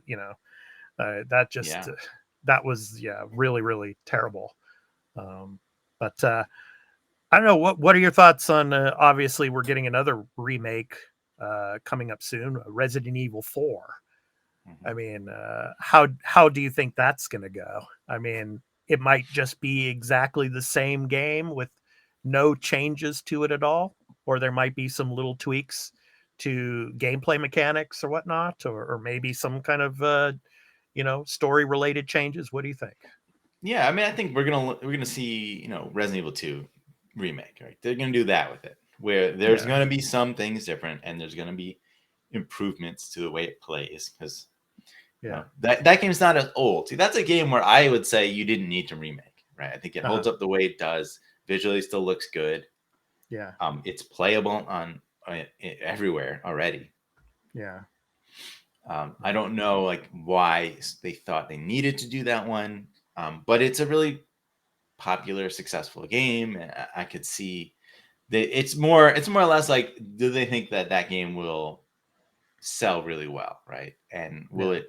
that was really, really terrible. But I don't know, what are your thoughts on, obviously we're getting another remake coming up soon, Resident Evil 4. I mean, how do you think that's going to go? I mean, it might just be exactly the same game with no changes to it at all, or there might be some little tweaks to gameplay mechanics or whatnot, or maybe some kind of story related changes. What do you think? Yeah, I mean, I think we're gonna see Resident Evil 2 remake, right? They're going to do that with it, where there's going to be some things different, and there's going to be improvements to the way it plays, because that game's not as old. See, that's a game where I would say you didn't need to remake, right? I think it holds up the way it does. Visually, still looks good. Yeah. It's playable on everywhere already. Yeah. I don't know like why they thought they needed to do that one, but it's a really popular, successful game. I could see that it's more or less like, do they think that game will sell really well, right? And will it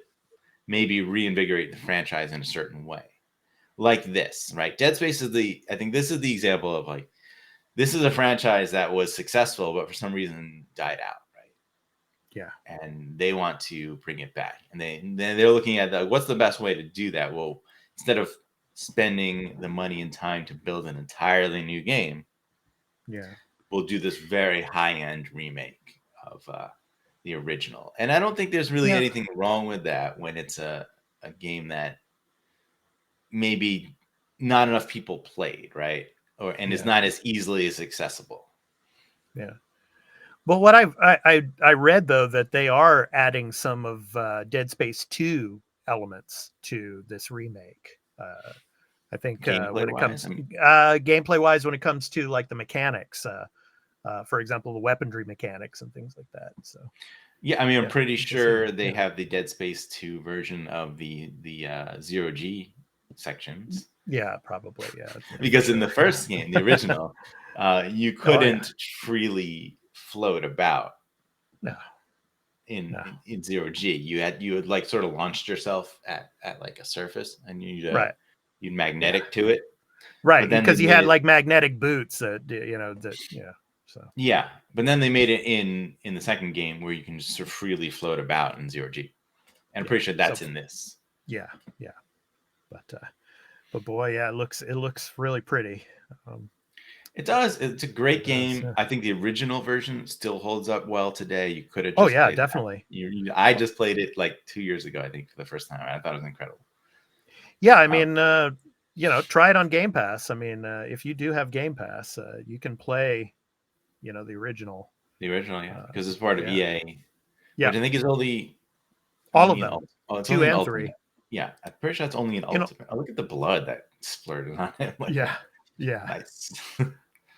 maybe reinvigorate the franchise in a certain way, like this, right? Dead Space I think this is the example of like, this is a franchise that was successful, but for some reason died out. Yeah. And they want to bring it back. And they're looking at what's the best way to do that? Well, instead of spending the money and time to build an entirely new game, we'll do this very high-end remake of the original. And I don't think there's really anything wrong with that when it's a game that maybe not enough people played, right? And is not as easily as accessible. Yeah. But what I read, though, that they are adding some of Dead Space 2 elements to this remake. I think when it comes gameplay-wise, when it comes to like the mechanics, for example, the weaponry mechanics and things like that. So yeah, I mean, I'm pretty sure they have the Dead Space 2 version of the Zero G sections. Yeah, probably. Yeah, because in the first game, the original, you couldn't freely float about. In Zero G, you would like sort of launched yourself at like a surface, and you'd magnetic to it, right? Because you had like magnetic boots that So yeah, but then they made it in the second game where you can just sort of freely float about in Zero G, and I'm pretty sure that's in this. Yeah, but boy, it looks really pretty. It does. It's a great game. I think the original version still holds up well today. You could have just played definitely. I just played it like 2 years ago, I think, for the first time. I thought it was incredible. Yeah, I mean, try it on Game Pass. I mean, if you do have Game Pass, you can play, the original. The original, yeah, because it's part of EA. Yeah, which I think is only all of them. It's 2 and 3. Yeah, I'm pretty sure it's only an Ultimate. Oh, look at the blood that splurted on it. Yeah. Nice.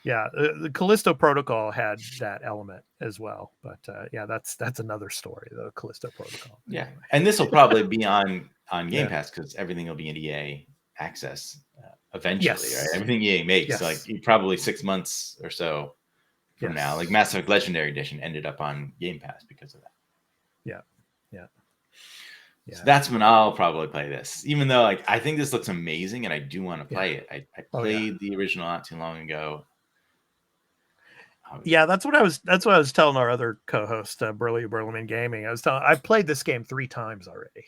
Yeah, the Callisto Protocol had that element as well, but that's another story, the Callisto Protocol. Yeah, anyway. And this will probably be on Game Pass because everything will be in EA access eventually, right? Everything EA makes, like probably 6 months or so from now. Like Mass Effect Legendary Edition ended up on Game Pass because of that. Yeah. So that's when I'll probably play this, even though like I think this looks amazing and I do want to play it. I played the original not too long ago. Yeah, that's what I was telling our other co-host, Burleman Gaming. I've played this game 3 times already,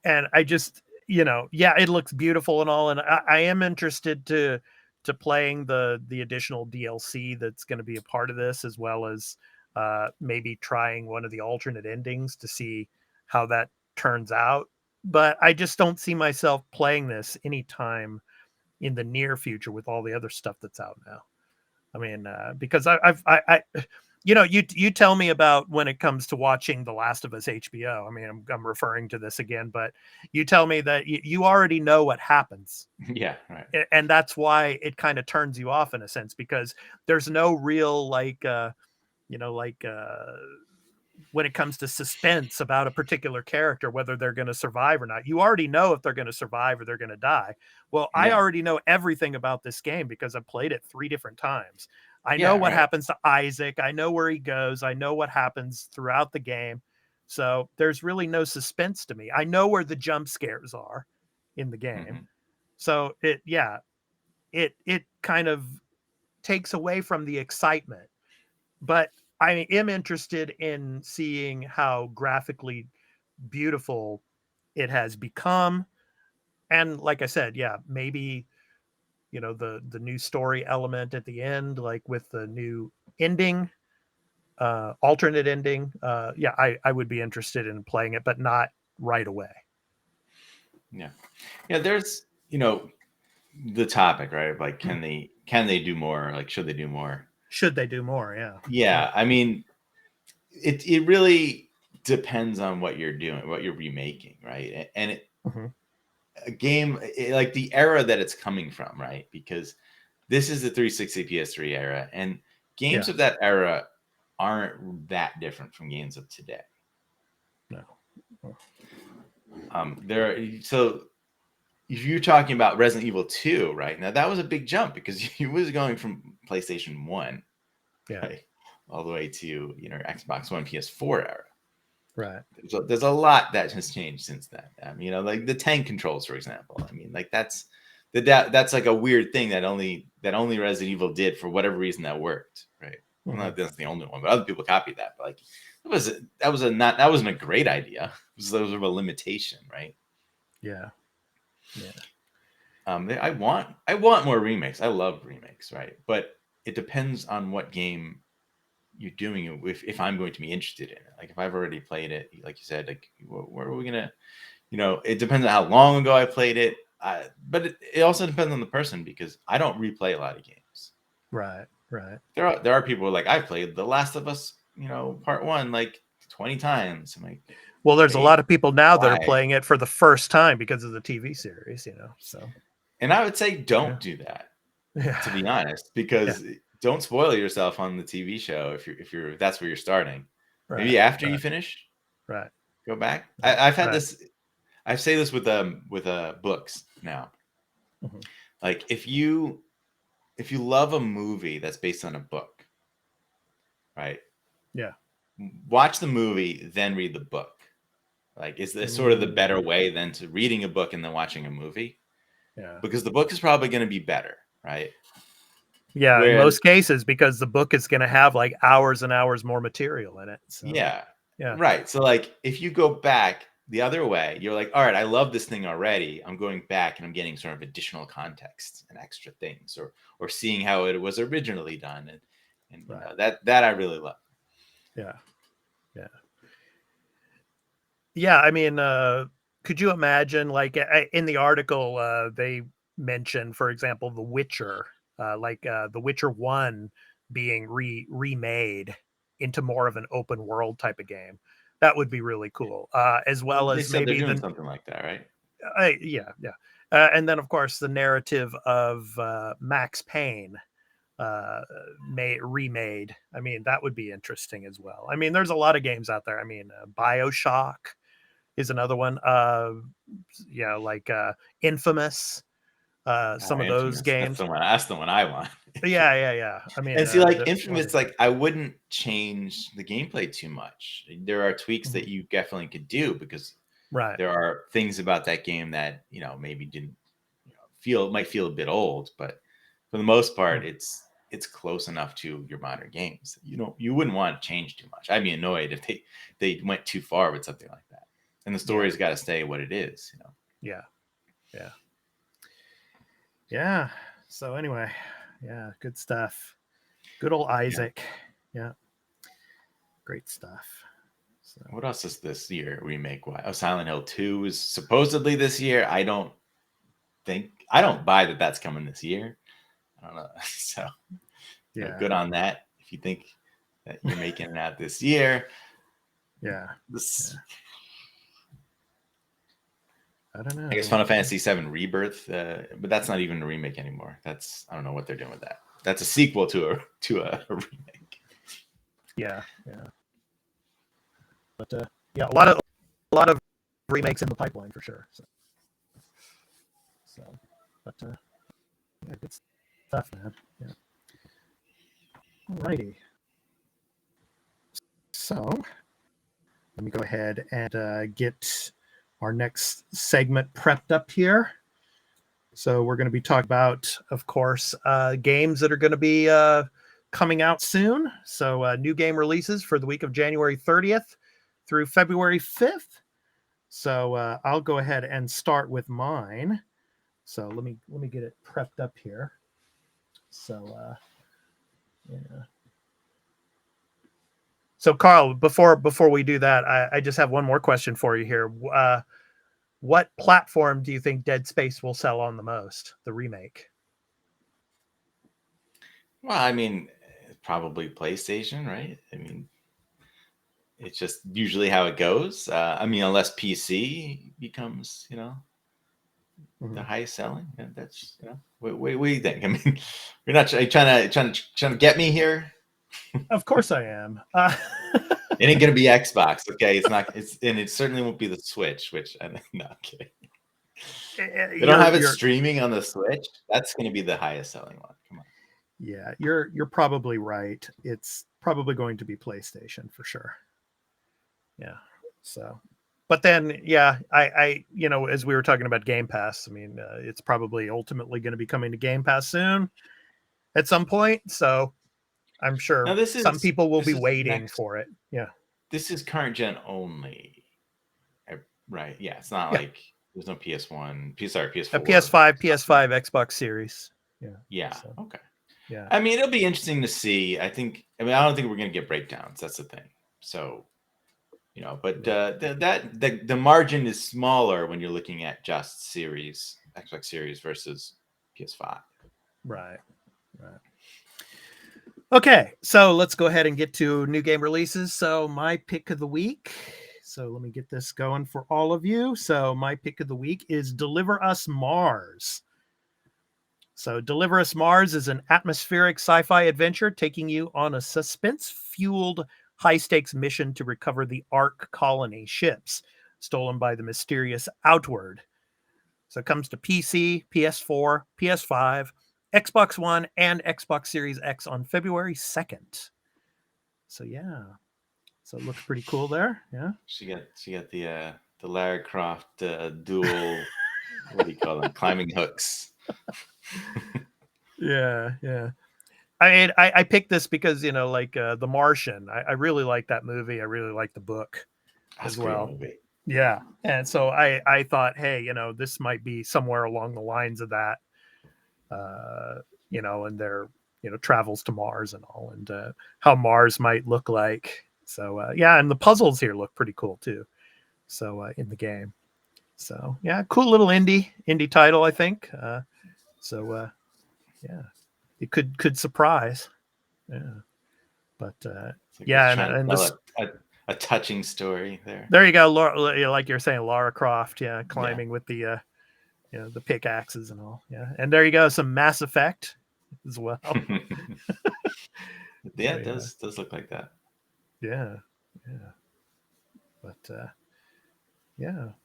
and I just it looks beautiful and all, and I am interested to playing the additional DLC that's going to be a part of this, as well as maybe trying one of the alternate endings to see how that turns out. But I just don't see myself playing this anytime in the near future with all the other stuff that's out now. I mean, because you tell me about when it comes to watching The Last of Us HBO. I mean, I'm referring to this again, but you tell me that you already know what happens. Yeah, right. And that's why it kind of turns you off in a sense, because there's no real when it comes to suspense about a particular character, whether they're going to survive or not. You already know if they're going to survive or they're going to die. Well, I already know everything about this game because I've played it 3 different times. I know what happens to Isaac. I know where he goes. I know what happens throughout the game. So there's really no suspense to me. I know where the jump scares are in the game. Mm-hmm. So it kind of takes away from the excitement. But I am interested in seeing how graphically beautiful it has become. And like I said, maybe, the new story element at the end, like with the new ending, alternate ending. I would be interested in playing it, but not right away. Yeah. There's, the topic, right? Like, can they do more? Like, should they do more? Should they do more? Yeah. Yeah. I mean, it really depends on what you're doing, what you're remaking, right? And a game like the era that it's coming from, right? Because this is the 360 PS3 era, and games of that era aren't that different from games of today. No. So if you're talking about Resident Evil 2, right? Now that was a big jump because he was going from PlayStation 1 right, all the way to Xbox One, PS4 era. Right. There's a lot that has changed since then. Like the tank controls, for example. I mean, like that's like a weird thing that only Resident Evil did for whatever reason that worked, right? Well, not that's the only one, but other people copied that. But like that wasn't a great idea. It was sort of a limitation, right? Yeah. I want more remakes. I love remakes, right? But it depends on what game you're doing it if I'm going to be interested in it. Like if I've already played it, like you said, like where are we gonna, it depends on how long ago I played it. But it also depends on the person because I don't replay a lot of games. Right. There are people who are like, I've played The Last of Us, part 1 like 20 times. I'm like, well, there's a lot of people now that are why? playing it for the first time because of the TV series, so. And I would say don't do that, to be honest, because don't spoil yourself on the TV show if that's where you're starting. Right. Maybe after you finish, go back. I've had this. I say this with books now. Like if you love a movie that's based on a book, right? Yeah. Watch the movie, then read the book. Like is this sort of the better way than to reading a book and then watching a movie? Yeah. Because the book is probably going to be better, right? Yeah, in most cases, because the book is going to have like hours and hours more material in it. So. Yeah. Right. So like if you go back the other way, you're like, all right, I love this thing already. I'm going back and I'm getting sort of additional context and extra things or seeing how it was originally done. And that I really love. Yeah. Yeah. I mean, could you imagine like in the article, they mentioned, for example, The Witcher, The Witcher 1 being remade into more of an open world type of game. That would be really cool. As well as maybe they're doing something like that, right? Yeah. And then of course the narrative of Max Payne remade. I mean, that would be interesting as well. I mean, there's a lot of games out there. I mean, BioShock is another one. Infamous. Some of those games. That's the one I want. Yeah. I mean, and see, like Infamous, like I wouldn't change the gameplay too much. There are tweaks that you definitely could do because there are things about that game that maybe didn't might feel a bit old, but for the most part, it's close enough to your modern games. You wouldn't want to change too much. I'd be annoyed if they went too far with something like that, and the story's got to stay what it is. Yeah. So anyway, good stuff. Good old Isaac. Yeah. Great stuff. So. What else is this year remake? Silent Hill 2 is supposedly this year. I don't buy that that's coming this year. I don't know. So good on that. If you think that you're making it out this year. I don't know. I guess Final Fantasy VII Rebirth, but that's not even a remake anymore. I don't know what they're doing with that. That's a sequel to a remake. Yeah. But a lot of remakes in the pipeline for sure. But good stuff, man. Yeah. Alrighty. So let me go ahead and get our next segment prepped up here. So we're going to be talking about, of course, games that are going to be coming out soon. So new game releases for the week of January 30th through February 5th. So I'll go ahead and start with mine. So let me get it prepped up here. So So Carl, before we do that, I just have one more question for you here. what platform do you think Dead Space will sell on the most? The remake. Well, I mean, probably PlayStation, right? I mean, it's just usually how it goes. I mean, unless PC becomes, the highest selling. That's, what do you think? I mean, you're not trying to get me here. Of course I am. It ain't gonna be Xbox, okay? It's not. And it certainly won't be the Switch. Which I'm not kidding. They don't have it streaming on the Switch. That's gonna be the highest selling one. Come on. Yeah, you're probably right. It's probably going to be PlayStation for sure. Yeah. So, but then, yeah, I as we were talking about Game Pass, I mean, it's probably ultimately going to be coming to Game Pass soon at some point. So I'm sure some people will be waiting for it. Yeah. This is current gen only. Right. Yeah. It's not like there's no PS1, PS4. PS5, Xbox Series. Yeah. Yeah. So, okay. Yeah. I mean, it'll be interesting to see. I don't think we're going to get breakdowns. That's the thing. So, but the margin is smaller when you're looking at just Xbox Series versus PS5. Right. Okay, so let's go ahead and get to new game releases. So my pick of the week. So let me get this going for all of you. So my pick of the week is Deliver Us Mars. So Deliver Us Mars is an atmospheric sci-fi adventure taking you on a suspense-fueled high-stakes mission to recover the Ark colony ships stolen by the mysterious Outward. So it comes to PC, PS4, PS5, Xbox One, and Xbox Series X on February 2nd. So yeah. So it looks pretty cool there. Yeah. She got the Lara Croft dual what do you call them? Climbing hooks. Yeah. I mean, I picked this because, The Martian. I really like that movie. I really like the book as well. Movie. Yeah. And so I thought, hey, this might be somewhere along the lines of that, and their, travels to Mars and all, and how Mars might look like. So, and the puzzles here look pretty cool too. So in the game. So, yeah, cool little indie title, I think. It could surprise. Yeah. But and this a touching story there. There you go, Laura, like you're saying, Lara Croft, climbing with the the pickaxes and all. Yeah. And there you go, some Mass Effect as well. Yeah, it does look like that. Yeah. But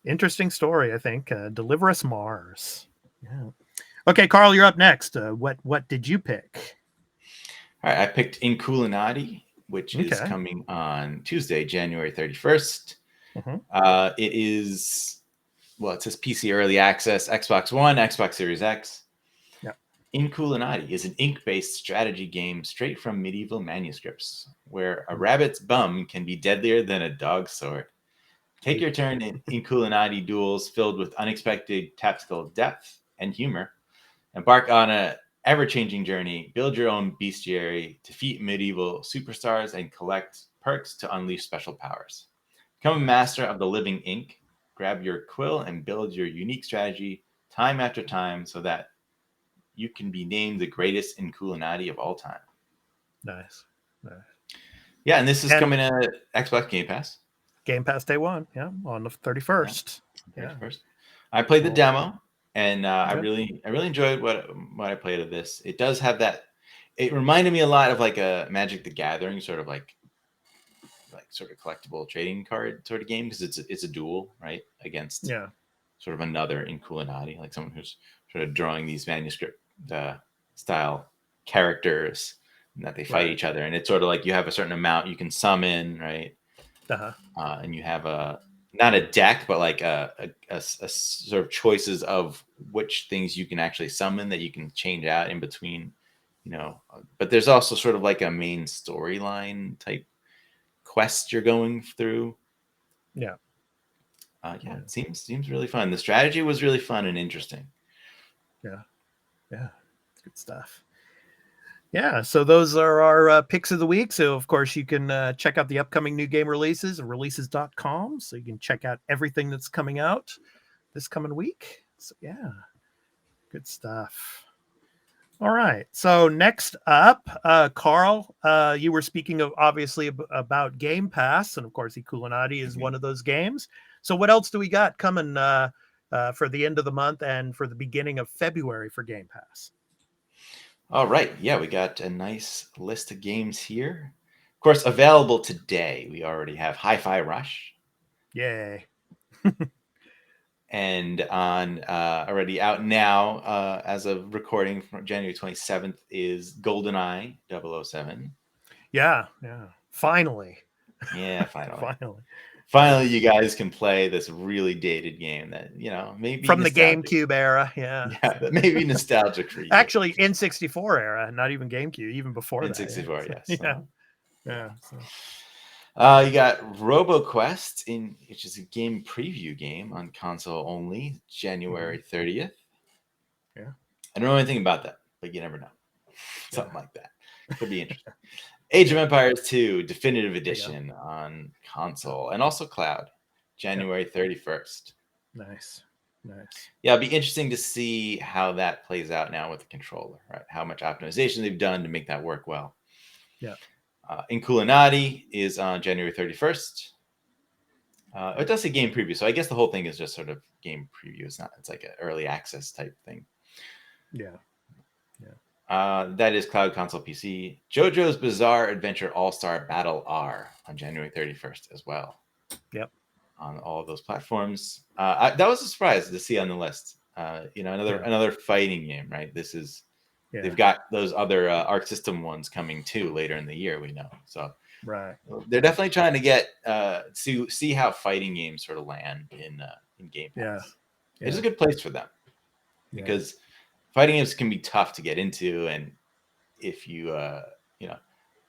interesting story, I think. Deliver Us Mars. Yeah. Okay, Carl, you're up next. What did you pick? All right, I picked Inculinati, which is coming on Tuesday, January 31st. It is, it says PC Early Access, Xbox One, Xbox Series X. Yeah. Inculinati is an ink-based strategy game straight from medieval manuscripts, where a rabbit's bum can be deadlier than a dog's sword. Take your turn in Inculinati duels filled with unexpected tactical depth and humor. Embark on a ever-changing journey, build your own bestiary, defeat medieval superstars, and collect perks to unleash special powers. Become a master of the living ink, grab your quill, and build your unique strategy time after time so that you can be named the greatest Inculinati of all time. Nice. Yeah, and this is coming to Xbox Game Pass. Game Pass day one, on the 31st. Yeah. 31st. I played the demo. And I really enjoyed what I played of this. It does have that. It reminded me a lot of like a Magic the Gathering sort of like sort of collectible trading card sort of game, because it's a duel, right, against sort of another Inculinati, like someone who's sort of drawing these manuscript style characters, and that they fight each other. And it's sort of like you have a certain amount you can summon, right? And you have not a deck, but like a sort of choices of which things you can actually summon that you can change out in between, but there's also sort of like a main storyline type quest you're going through. It seems really fun. The strategy was really fun and interesting. It's good stuff. So those are our picks of the week. So, of course, you can check out the upcoming new game releases at releases.com. So you can check out everything that's coming out this coming week. So yeah, good stuff. All right. So next up, Carl, you were speaking of obviously about Game Pass, and of course, Eculinati is one of those games. So what else do we got coming for the end of the month and for the beginning of February for Game Pass? All right. Yeah, we got a nice list of games here. Of course, available today, we already have Hi-Fi Rush. Yay. And on already out now, as of recording from January 27th, is GoldenEye 007. Yeah. Finally. Yeah, finally. Finally. Finally, you guys can play this really dated game that, maybe from the GameCube era. Yeah, that may be nostalgic for you. Actually, N64 era, not even GameCube, even before N64, that. yes. Yeah. So. You got RoboQuest, which is a game preview game on console only, January 30th. Yeah. I don't know anything about that, but you never know. Something like that. Could be interesting. Age of Empires 2 Definitive Edition on console and also cloud, January 31st. Nice. Yeah, it'll be interesting to see how that plays out now with the controller, right? How much optimization they've done to make that work well. Yeah. Inculinati is on January 31st. It does say game preview, so I guess the whole thing is just sort of game preview. It's like an early access type thing. Yeah. That is cloud, console, PC. JoJo's Bizarre Adventure All-Star Battle R on January 31st as well. Yep. On all of those platforms. That was a surprise to see on the list. Another fighting game, right? This is they've got those other Arc System ones coming too later in the year, we know. So right. They're definitely trying to get to see how fighting games sort of land in Game Pass. Yeah. It's a good place for them because fighting games can be tough to get into, and if you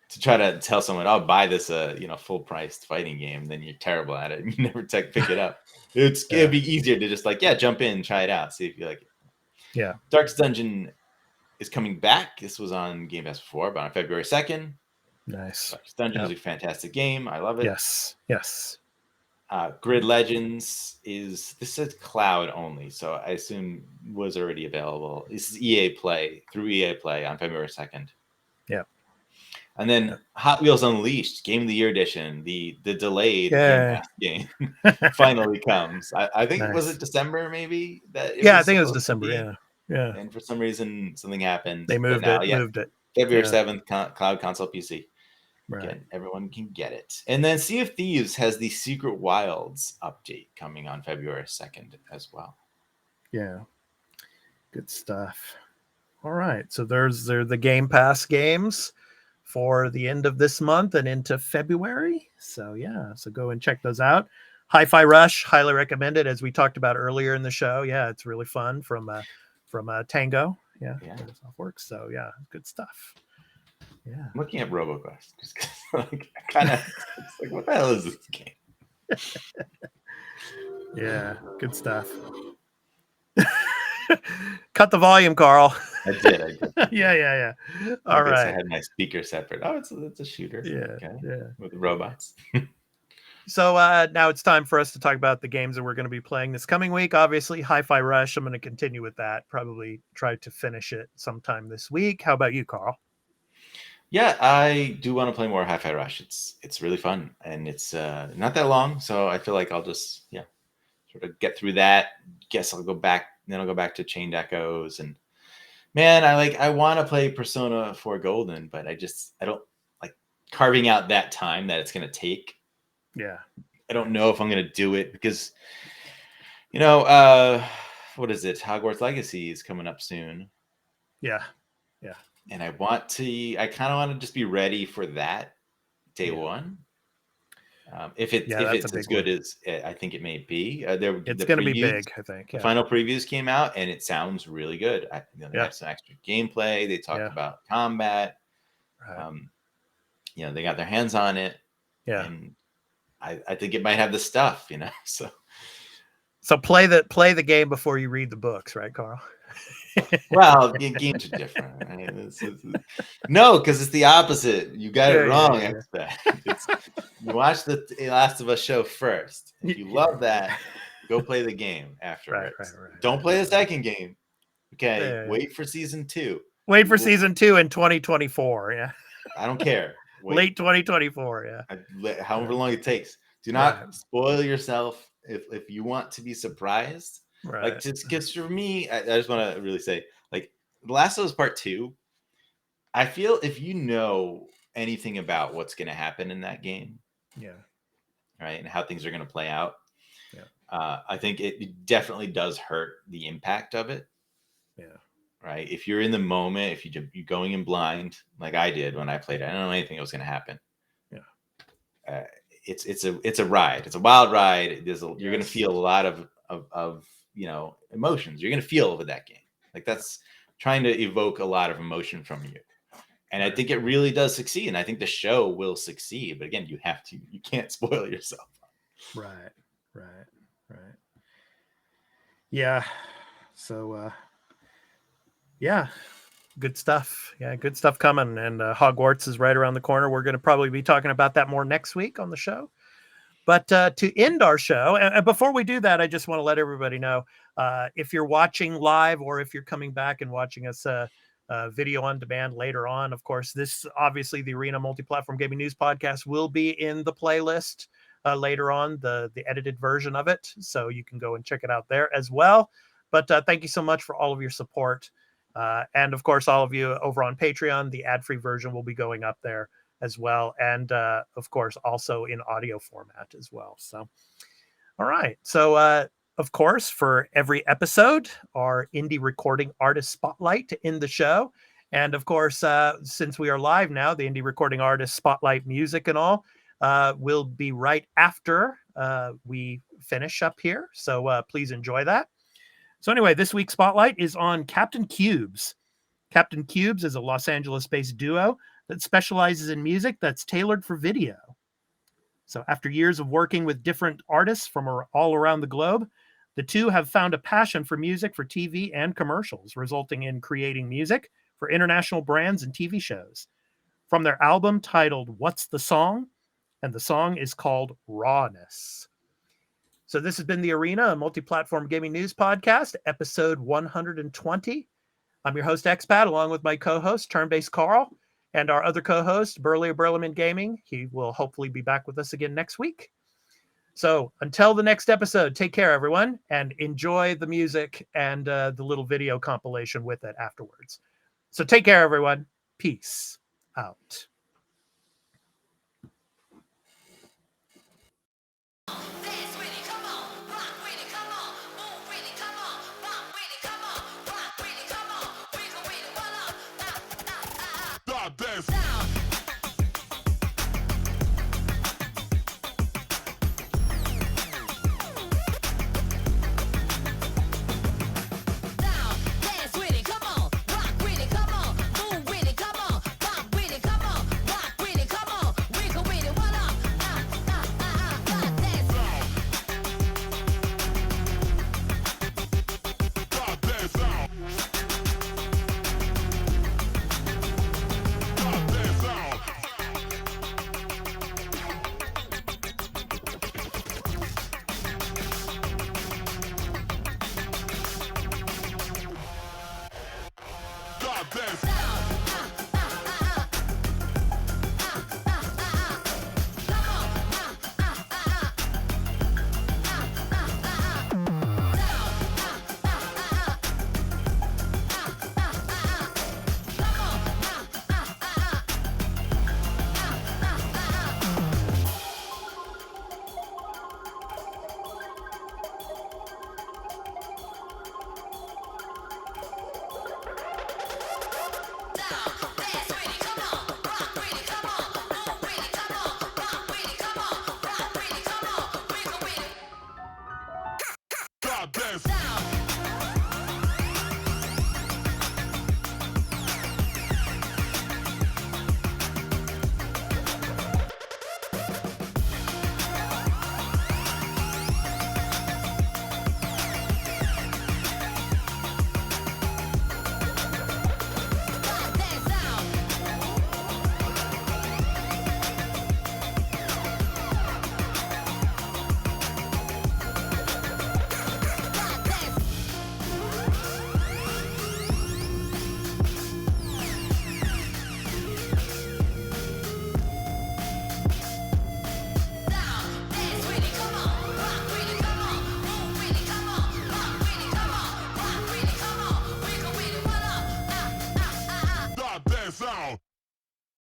to try to tell someone, "I'll buy this full priced fighting game," then you're terrible at it and you never pick it up. It'd be easier to just jump in and try it out, see if you like it. Yeah. Darkest Dungeon is coming back. This was on Game Pass before, but on February 2nd. Nice. Darkest Dungeon is a fantastic game. I love it. Yes. Grid Legends is cloud only, so I assume was already available. This is EA Play on February 2nd. Yeah. And then Hot Wheels Unleashed, Game of the Year Edition, the delayed game finally comes. I think was it December maybe? I think it was December. Yeah. And for some reason something happened. They moved it. February 7th, cloud, console, PC. Right. Again, everyone can get it. And then Sea of Thieves has the Secret Wilds update coming on February 2nd as well. Yeah. Good stuff. All right. So they're the Game Pass games for the end of this month and into February. So so go and check those out. Hi-Fi Rush, highly recommended, as we talked about earlier in the show. Yeah, it's really fun from Tango. Yeah. Softworks. So good stuff. Yeah. I'm looking at RoboQuest just kind of what the hell is this game? Yeah, good stuff. Cut the volume, Carl. I did. Yeah. All right. I had my speaker separate. Oh, it's a shooter. Yeah. With robots. So now it's time for us to talk about the games that we're going to be playing this coming week. Obviously, Hi-Fi Rush. I'm going to continue with that. Probably try to finish it sometime this week. How about you, Carl? Yeah, I do want to play more Hi-Fi Rush. It's really fun, and it's not that long, so I feel like I'll just sort of get through that. Guess I'll go back. Then I'll go back to Chained Echoes, and man, I want to play Persona 4 Golden, but I don't like carving out that time that it's going to take. Yeah, I don't know if I'm going to do it because what is it? Hogwarts Legacy is coming up soon. Yeah. And I kind of want to just be ready for that day one. If it's as good as I think it may be, it's going to be big. I think the final previews came out and it sounds really good. They have some extra gameplay. They talked about combat. Right. They got their hands on it. Yeah, and I think it might have the stuff. So play the game before you read the books, right, Carl? Well, games are different. Right? No, because it's the opposite. You got it wrong. You watch the Last of Us show first. If you love that, Go play the game afterwards. Right. Don't play the second game. Okay. Yeah. Wait for season 2. Wait for season 2 in 2024. Yeah. I don't care. Late 2024. Yeah. However long it takes. Do not spoil yourself if you want to be surprised. Right. Like, just because for me, I just want to really say, like, The Last of Us Part 2, I feel if you know anything about what's going to happen in that game, right, and how things are going to play out, I think it definitely does hurt the impact of it. Right. If you're in the moment, if you're going in blind, like I did when I played it, I don't know anything that was going to happen. It's a ride. It's a wild ride. You're going to feel a lot of emotions. You're going to feel with that game. Like, that's trying to evoke a lot of emotion from you. And I think it really does succeed. And I think the show will succeed. But again, you can't spoil yourself. Right. Yeah. So, good stuff. Yeah, good stuff coming. And Hogwarts is right around the corner. We're going to probably be talking about that more next week on the show. But to end our show, and before we do that, I just want to let everybody know, if you're watching live or if you're coming back and watching us video on demand later on, of course, this obviously the Arena Multiplatform Gaming News Podcast will be in the playlist later on, the edited version of it. So you can go and check it out there as well. But thank you so much for all of your support. And of course, all of you over on Patreon, the ad-free version will be going up there as well. And of course, also in audio format as well. So, all right. So, of course, for every episode, our indie recording artist spotlight to end the show. And of course, since we are live now, the indie recording artist spotlight music and all will be right after we finish up here. So please enjoy that. So anyway, this week's spotlight is on Captain Cubes. Captain Cubes is a Los Angeles-based duo that specializes in music that's tailored for video. So after years of working with different artists from all around the globe, the two have found a passion for music for TV and commercials, resulting in creating music for international brands and TV shows. From their album titled What's the Song? And the song is called Rawness. So this has been the Arena, a multi-platform gaming news podcast, episode 120. I'm your host, Expat, along with my co-host, Turn-Based Carl, and our other co-host, Burley of Burleman Gaming. He will hopefully be back with us again next week. So until the next episode, take care, everyone, and enjoy the music and the little video compilation with it afterwards. So take care, everyone. Peace out. Dance.